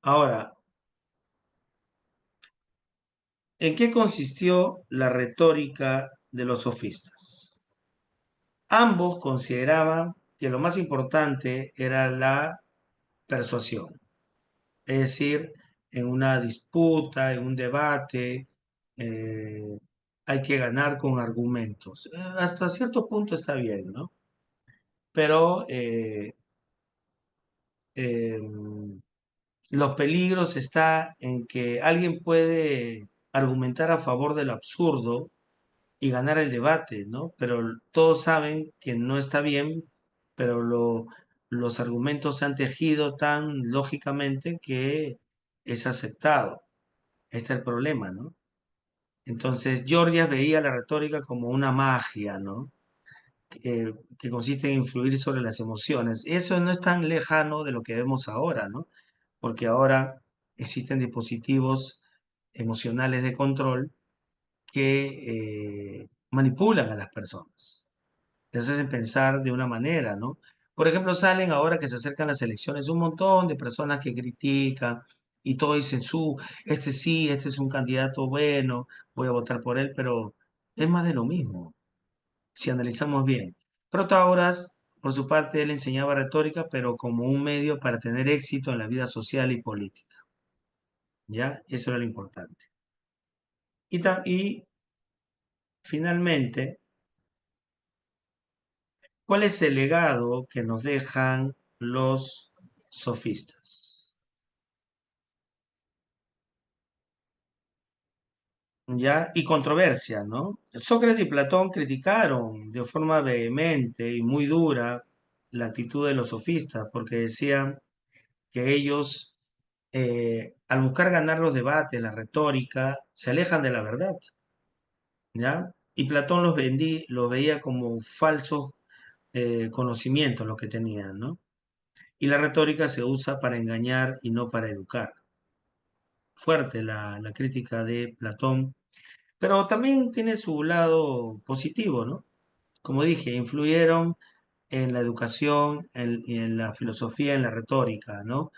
Ahora, ¿en qué consistió la retórica de los sofistas? Ambos consideraban que lo más importante era la persuasión, es decir, en una disputa, en un debate, eh, hay que ganar con argumentos. Hasta cierto punto está bien, ¿no? Pero eh, los peligros está en que alguien puede argumentar a favor del absurdo y ganar el debate, ¿no? Pero todos saben que no está bien, pero los argumentos se han tejido tan lógicamente que es aceptado. Este es el problema, ¿no? Entonces, Georgias veía la retórica como una magia, ¿no? Que consiste en influir sobre las emociones. Eso no es tan lejano de lo que vemos ahora, ¿no? Porque ahora existen dispositivos emocionales de control que manipulan a las personas, les hacen pensar de una manera, ¿no? Por ejemplo, salen ahora que se acercan las elecciones un montón de personas que critican y todos dicen, este sí, este es un candidato bueno, voy a votar por él, pero es más de lo mismo, si analizamos bien. Protágoras, por su parte, él enseñaba retórica, pero como un medio para tener éxito en la vida social y política, ¿ya? Eso era lo importante. Y finalmente, ¿cuál es el legado que nos dejan los sofistas? ¿Ya? Y controversia, ¿no? Sócrates y Platón criticaron de forma vehemente y muy dura la actitud de los sofistas, porque decían que ellos, al buscar ganar los debates, la retórica, se alejan de la verdad, ¿ya? Y Platón los veía como falsos conocimiento lo que tenían, ¿no? Y la retórica se usa para engañar y no para educar. Fuerte la crítica de Platón, pero también tiene su lado positivo, ¿no? Como dije, influyeron en la educación, en la filosofía, en la retórica, ¿no?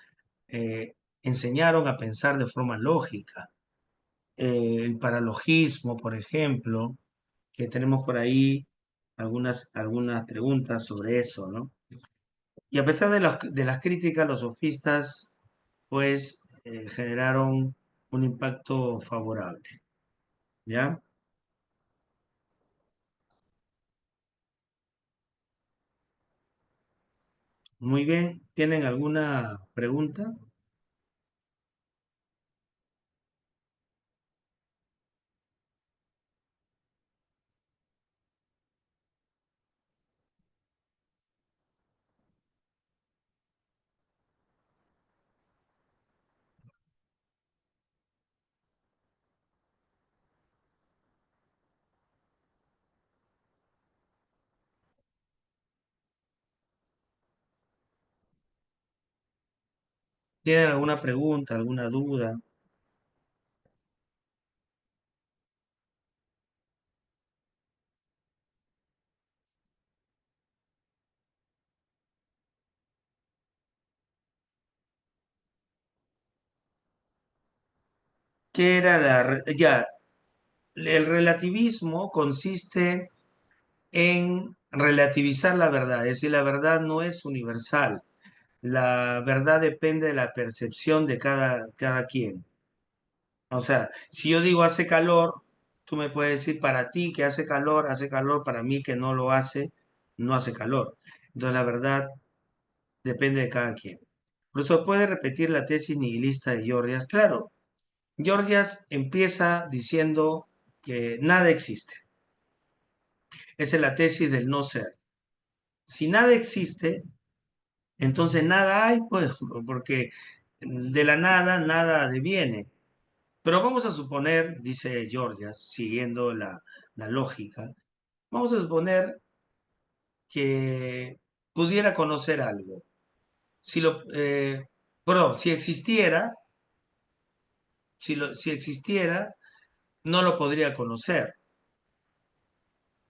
Enseñaron a pensar de forma lógica. El paralogismo, por ejemplo, que tenemos por ahí algunas preguntas sobre eso, ¿no? Y a pesar de las críticas, los sofistas, pues, generaron un impacto favorable, ¿ya? Muy bien, ¿tienen alguna pregunta? ¿Tienen alguna pregunta, alguna duda? ¿Qué era ya, el relativismo consiste en relativizar la verdad, es decir, la verdad no es universal, la verdad depende de la percepción de cada quien. O sea, si yo digo hace calor, tú me puedes decir para ti que hace calor, para mí que no lo hace, no hace calor. Entonces la verdad depende de cada quien. Por eso puede repetir la tesis nihilista de Gorgias. Claro, Gorgias empieza diciendo que nada existe. Esa es la tesis del no ser. Si nada existe, entonces nada hay, pues, porque de la nada, nada deviene. Pero vamos a suponer, dice Georgias, siguiendo la lógica, vamos a suponer que pudiera conocer algo. Si perdón, si existiera, no lo podría conocer.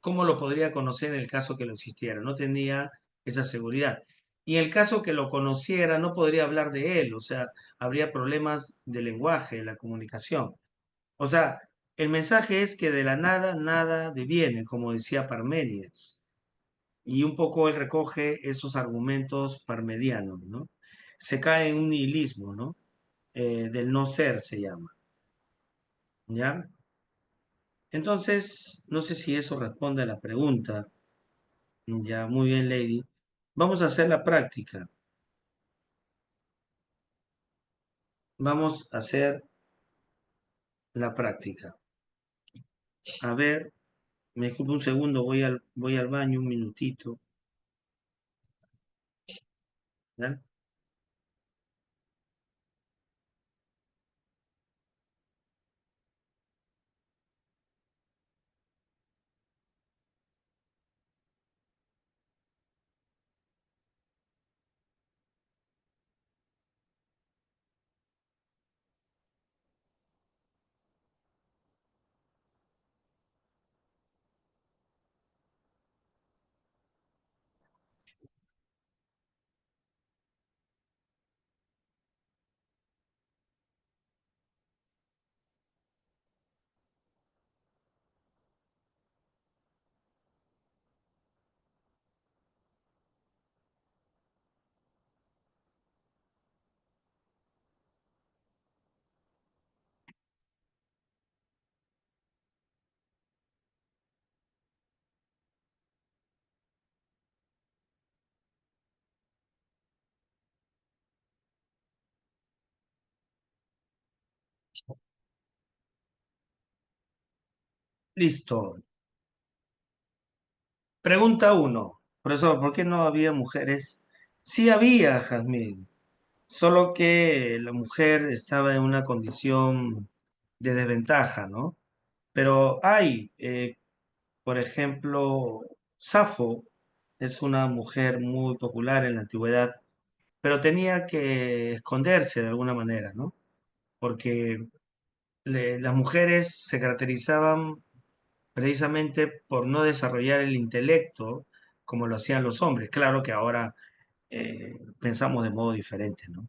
¿Cómo lo podría conocer en el caso que lo existiera? No tenía esa seguridad. Y en el caso que lo conociera, no podría hablar de él, o sea, habría problemas de lenguaje, de la comunicación. O sea, el mensaje es que de la nada, nada deviene, como decía Parménides. Y un poco él recoge esos argumentos parmedianos, ¿no? Se cae en un nihilismo, ¿no? Del no ser se llama, ¿ya? Entonces, no sé si eso responde a la pregunta. Ya, muy bien, Lady. Vamos a hacer la práctica. Vamos a hacer la práctica. A ver, me disculpe un segundo, voy al baño un minutito. ¿Ya? Listo. Pregunta uno. Profesor, ¿por qué no había mujeres? Sí había, Jazmín, solo que la mujer estaba en una condición de desventaja, ¿no? Pero hay, por ejemplo, Safo. Es una mujer muy popular en la antigüedad, pero tenía que esconderse de alguna manera, ¿no? Porque las mujeres se caracterizaban precisamente por no desarrollar el intelecto como lo hacían los hombres. Claro que ahora pensamos de modo diferente, ¿no?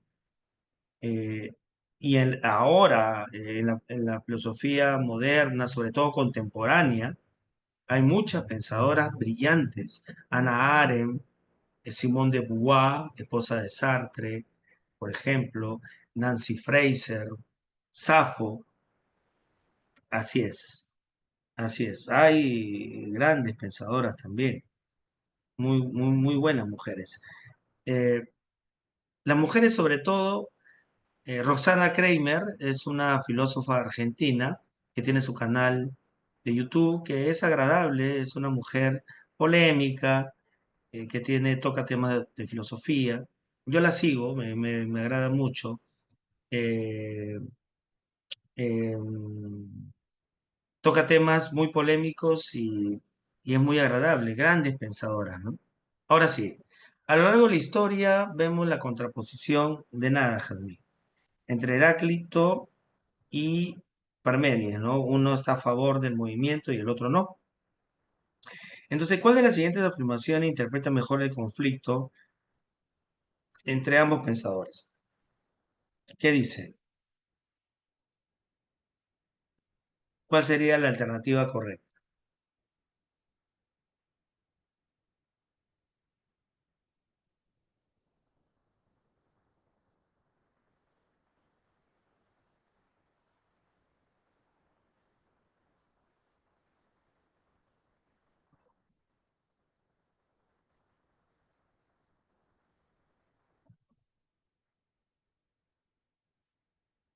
Eh, ahora, en la filosofía moderna, sobre todo contemporánea, hay muchas pensadoras brillantes. Hannah Arendt, Simone de Beauvoir, esposa de Sartre, por ejemplo, Nancy Fraser, Safo, así es, así es. Hay grandes pensadoras también, muy buenas mujeres. Eh, las mujeres, sobre todo, Roxana Kramer es una filósofa argentina que tiene su canal de YouTube, que es agradable, es una mujer polémica, toca temas de filosofía. Yo la sigo, me agrada mucho. Eh, eh, Toca temas muy polémicos y es muy agradable, grandes pensadoras, ¿no? Ahora sí, a lo largo de la historia vemos la contraposición de nada, Jazmín, entre Heráclito y Parménides, ¿no? Uno está a favor del movimiento y el otro no. Entonces, ¿cuál de las siguientes afirmaciones interpreta mejor el conflicto entre ambos pensadores? ¿Qué dice? ¿Cuál sería la alternativa correcta?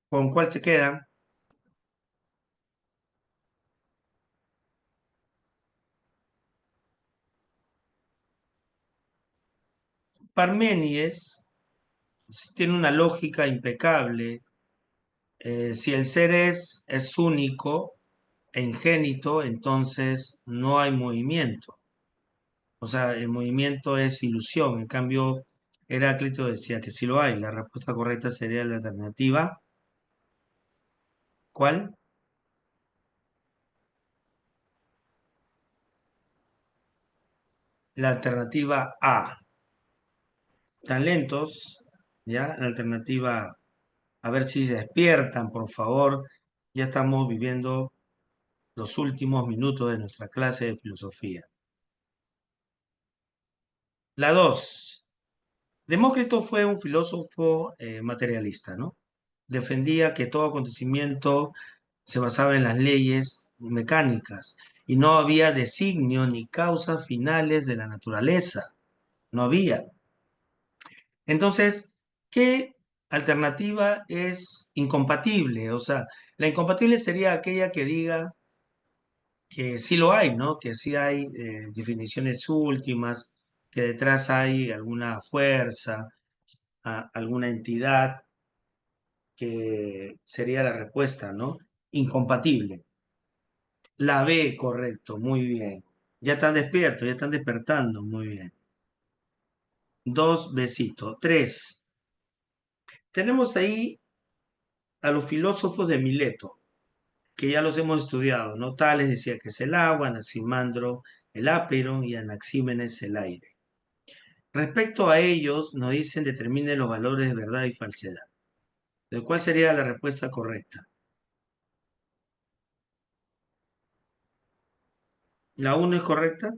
¿Con cuál se quedan? Parménides tiene una lógica impecable. Si el ser es único e ingénito, entonces no hay movimiento. O sea, el movimiento es ilusión. En cambio, Heráclito decía que sí lo hay. La respuesta correcta sería la alternativa. ¿Cuál? La alternativa A. ¿Están lentos? ¿Ya? La alternativa, a ver si se despiertan, por favor. Ya estamos viviendo los últimos minutos de nuestra clase de filosofía. La 2. Demócrito fue un filósofo materialista, ¿no? Defendía que todo acontecimiento se basaba en las leyes mecánicas y no había designio ni causas finales de la naturaleza. No había. Entonces, ¿qué alternativa es incompatible? O sea, la incompatible sería aquella que diga que sí lo hay, ¿no? Que sí hay definiciones últimas, que detrás hay alguna fuerza, alguna entidad que sería la respuesta, ¿no? Incompatible. La B, correcto, muy bien. Ya están despiertos, ya están despertando, muy bien. Dos besitos. Tres. Tenemos ahí a los filósofos de Mileto, que ya los hemos estudiado, ¿no? Tales decía que es el agua, Anaximandro el ápero y Anaxímenes el aire. Respecto a ellos, nos dicen determine los valores de verdad y falsedad. ¿De cuál sería la respuesta correcta? ¿La uno es correcta?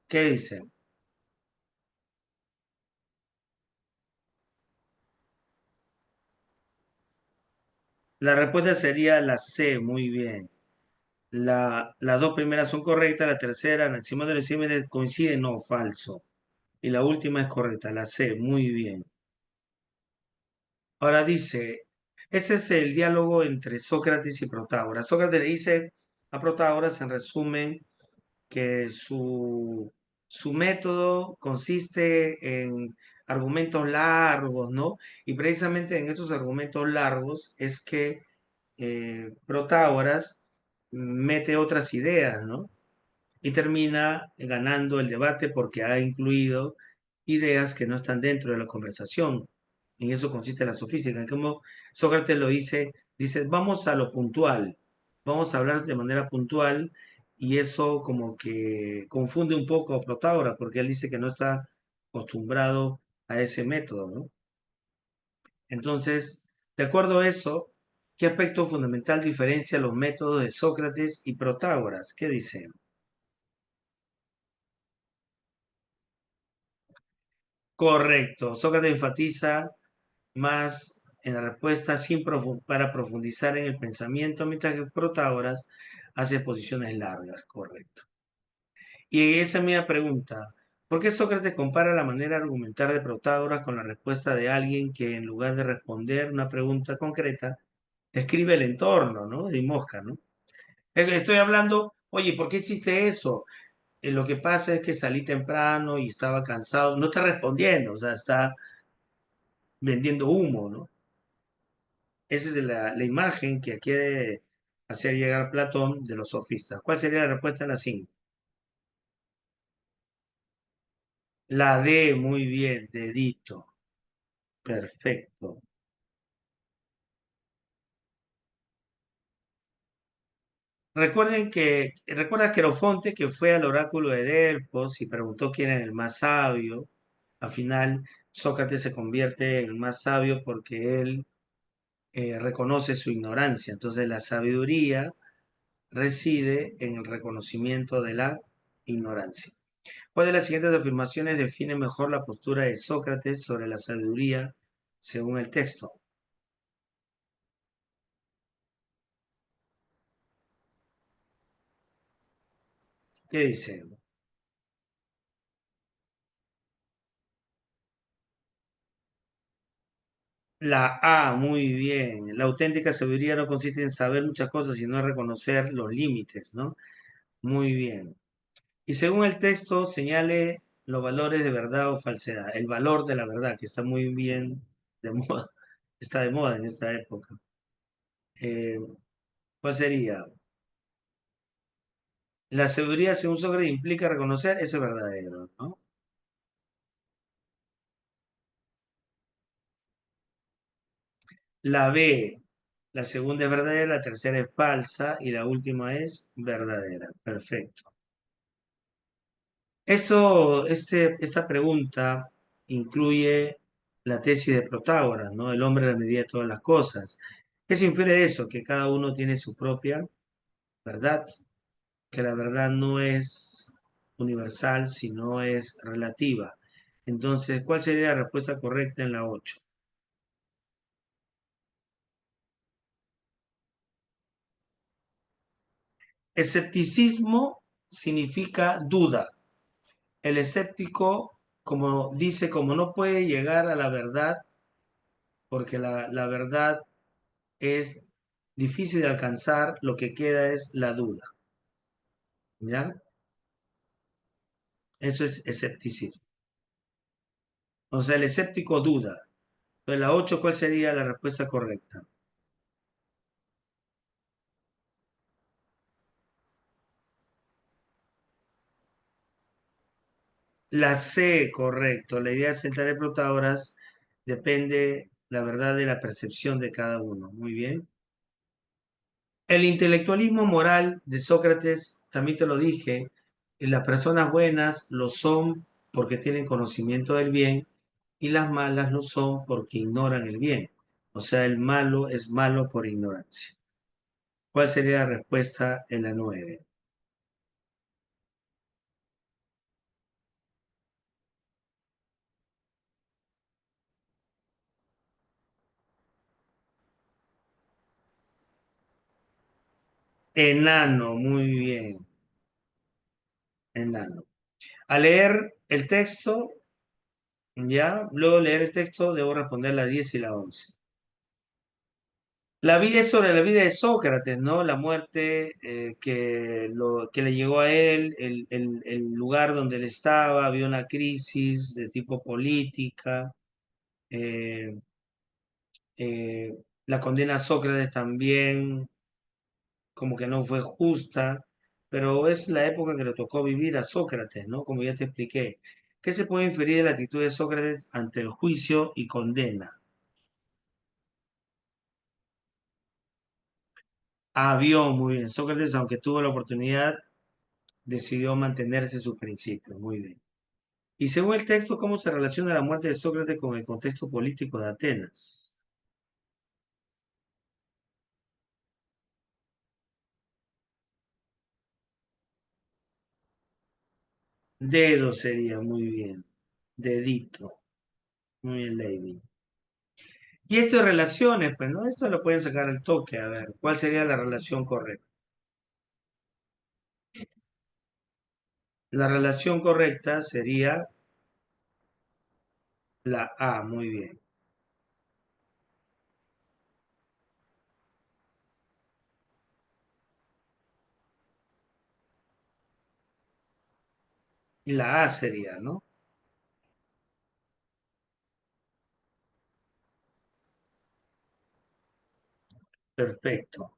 ¿Qué dice? La respuesta sería la C, muy bien. Las dos primeras son correctas, la tercera, Anaximandro y Anaxímenes coincide, no, falso. Y la última es correcta, la C, muy bien. Ahora dice, ese es el diálogo entre Sócrates y Protágoras. Sócrates le dice a Protágoras, en resumen, que su método consiste en argumentos largos, ¿no? Y precisamente en esos argumentos largos es que Protágoras mete otras ideas, ¿no? Y termina ganando el debate porque ha incluido ideas que no están dentro de la conversación. En eso consiste la sofística. Como Sócrates lo dice, vamos a lo puntual, vamos a hablar de manera puntual y eso como que confunde un poco a Protágoras porque él dice que no está acostumbrado a ese método, ¿no? Entonces, de acuerdo a eso, ¿qué aspecto fundamental diferencia los métodos de Sócrates y Protágoras? ¿Qué dicen? Correcto. Sócrates enfatiza más en la respuesta para profundizar en el pensamiento, mientras que Protágoras hace exposiciones largas. Correcto. Y esa es mi pregunta. ¿Por qué Sócrates compara la manera de argumentar de Protágoras con la respuesta de alguien que en lugar de responder una pregunta concreta, describe el entorno, ¿no? De mosca, ¿no? Estoy hablando, oye, ¿por qué hiciste eso? Lo que pasa es que salí temprano y estaba cansado. No está respondiendo, o sea, está vendiendo humo, ¿no? Esa es la imagen que quiere hacer llegar Platón de los sofistas. ¿Cuál sería la respuesta a la 5? La D, muy bien, dedito. Perfecto. ¿Recuerdas Querofonte que fue al oráculo de Delfos y preguntó quién era el más sabio? Al final, Sócrates se convierte en el más sabio porque él reconoce su ignorancia. Entonces, la sabiduría reside en el reconocimiento de la ignorancia. ¿Cuál de las siguientes afirmaciones define mejor la postura de Sócrates sobre la sabiduría según el texto? ¿Qué dice? La A, muy bien. La auténtica sabiduría no consiste en saber muchas cosas, sino en reconocer los límites, ¿no? Muy bien. Y según el texto, señale los valores de verdad o falsedad. El valor de la verdad, que está muy bien de moda, está de moda en esta época. Eh, ¿Cuál sería? La sabiduría, según Sócrates, implica reconocer, eso es verdadero, ¿no? La B, la segunda es verdadera, la tercera es falsa y la última es verdadera. Perfecto. Esta pregunta incluye la tesis de Protágoras, ¿no? El hombre a la medida de todas las cosas. ¿Qué se infiere de eso? Que cada uno tiene su propia verdad, que la verdad no es universal, sino es relativa. Entonces, ¿cuál sería la respuesta correcta en la 8? Escepticismo significa duda. El escéptico, como dice, como no puede llegar a la verdad, porque la verdad es difícil de alcanzar, lo que queda es la duda. ¿Ya? Eso es escepticismo. O sea, el escéptico duda. Entonces, la 8, ¿cuál sería la respuesta correcta? La C, correcto. La idea central de Protágoras depende, la verdad, de la percepción de cada uno. Muy bien. El intelectualismo moral de Sócrates, también te lo dije, las personas buenas lo son porque tienen conocimiento del bien y las malas lo son porque ignoran el bien. O sea, el malo es malo por ignorancia. ¿Cuál sería la respuesta en la 9? Enano, muy bien, enano. Al leer el texto, ya, luego de leer el texto, debo responder la 10 y la 11. La vida es sobre la vida de Sócrates, ¿no? La muerte que le llegó a él, el lugar donde él estaba, había una crisis de tipo política, eh, eh, la condena a Sócrates también como que no fue justa, pero es la época que le tocó vivir a Sócrates, ¿no? Como ya te expliqué. ¿Qué se puede inferir de la actitud de Sócrates ante el juicio y condena? Avión, muy bien. Sócrates, aunque tuvo la oportunidad, decidió mantenerse sus principios, muy bien. Y según el texto, ¿cómo se relaciona la muerte de Sócrates con el contexto político de Atenas? Dedo sería muy bien. Dedito. Muy bien, Lady. Y esto de relaciones, pues, ¿no? Esto lo pueden sacar al toque. A ver, ¿cuál sería la relación correcta? La relación correcta sería la A, muy bien. Y la A sería, ¿no? Perfecto.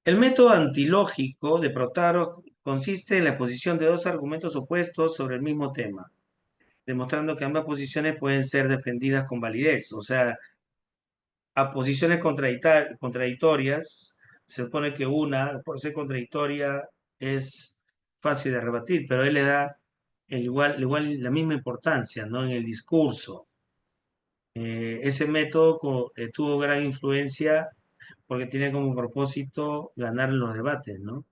El método antilógico de Protaro consiste en la exposición de dos argumentos opuestos sobre el mismo tema, demostrando que ambas posiciones pueden ser defendidas con validez. O sea, a posiciones contradictorias, se supone que una, por ser contradictoria, es fácil de rebatir, pero él le da igual la misma importancia, ¿no? En el discurso. Ese método tuvo gran influencia porque tiene como propósito ganar en los debates, ¿no?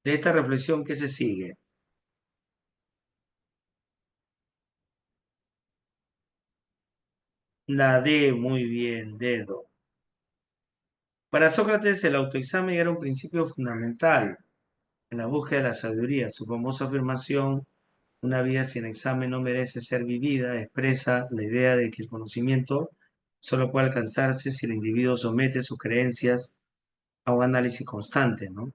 De esta reflexión, ¿qué se sigue? La D, muy bien, dedo. Para Sócrates, el autoexamen era un principio fundamental en la búsqueda de la sabiduría. Su famosa afirmación, una vida sin examen no merece ser vivida, expresa la idea de que el conocimiento solo puede alcanzarse si el individuo somete sus creencias a un análisis constante, ¿no?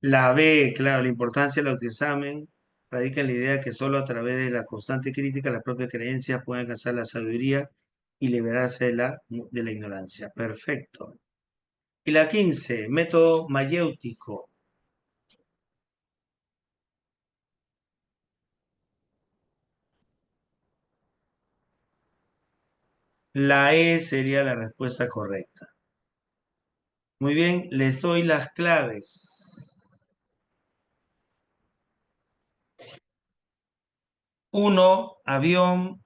La B, claro, la importancia del autoexamen radica en la idea que solo a través de la constante crítica las propias creencias pueden alcanzar la sabiduría y liberarse de la ignorancia. Perfecto. Y la 15, método mayéutico. La E sería la respuesta correcta. Muy bien, les doy las claves. Uno, avión.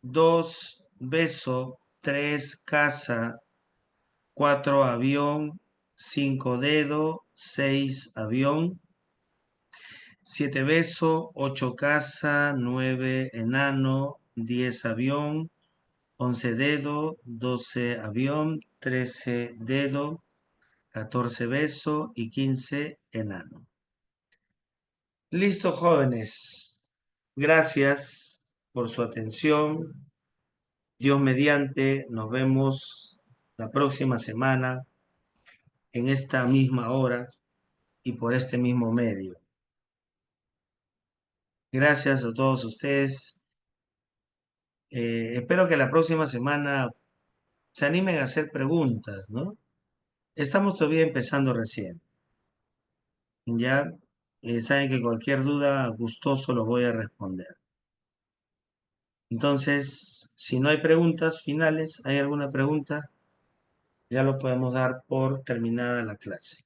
Dos, beso. Tres, casa. Cuatro, avión. Cinco, dedo. Seis, avión. Siete, beso. Ocho, casa. Nueve, enano. Diez, avión. Once, dedo. Doce, avión. Trece, dedo. 14, beso. Y 15, enano. Listo, jóvenes. Gracias por su atención. Dios mediante, nos vemos la próxima semana en esta misma hora y por este mismo medio. Gracias a todos ustedes. Espero que la próxima semana se animen a hacer preguntas, ¿no? Estamos todavía empezando recién. Ya saben que cualquier duda, gustoso lo voy a responder. Entonces, si no hay preguntas finales, ¿hay alguna pregunta? Ya lo podemos dar por terminada la clase.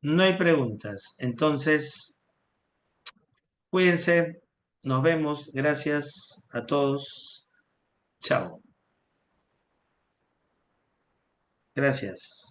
No hay preguntas. Entonces, cuídense. Nos vemos. Gracias a todos. Chao. Gracias.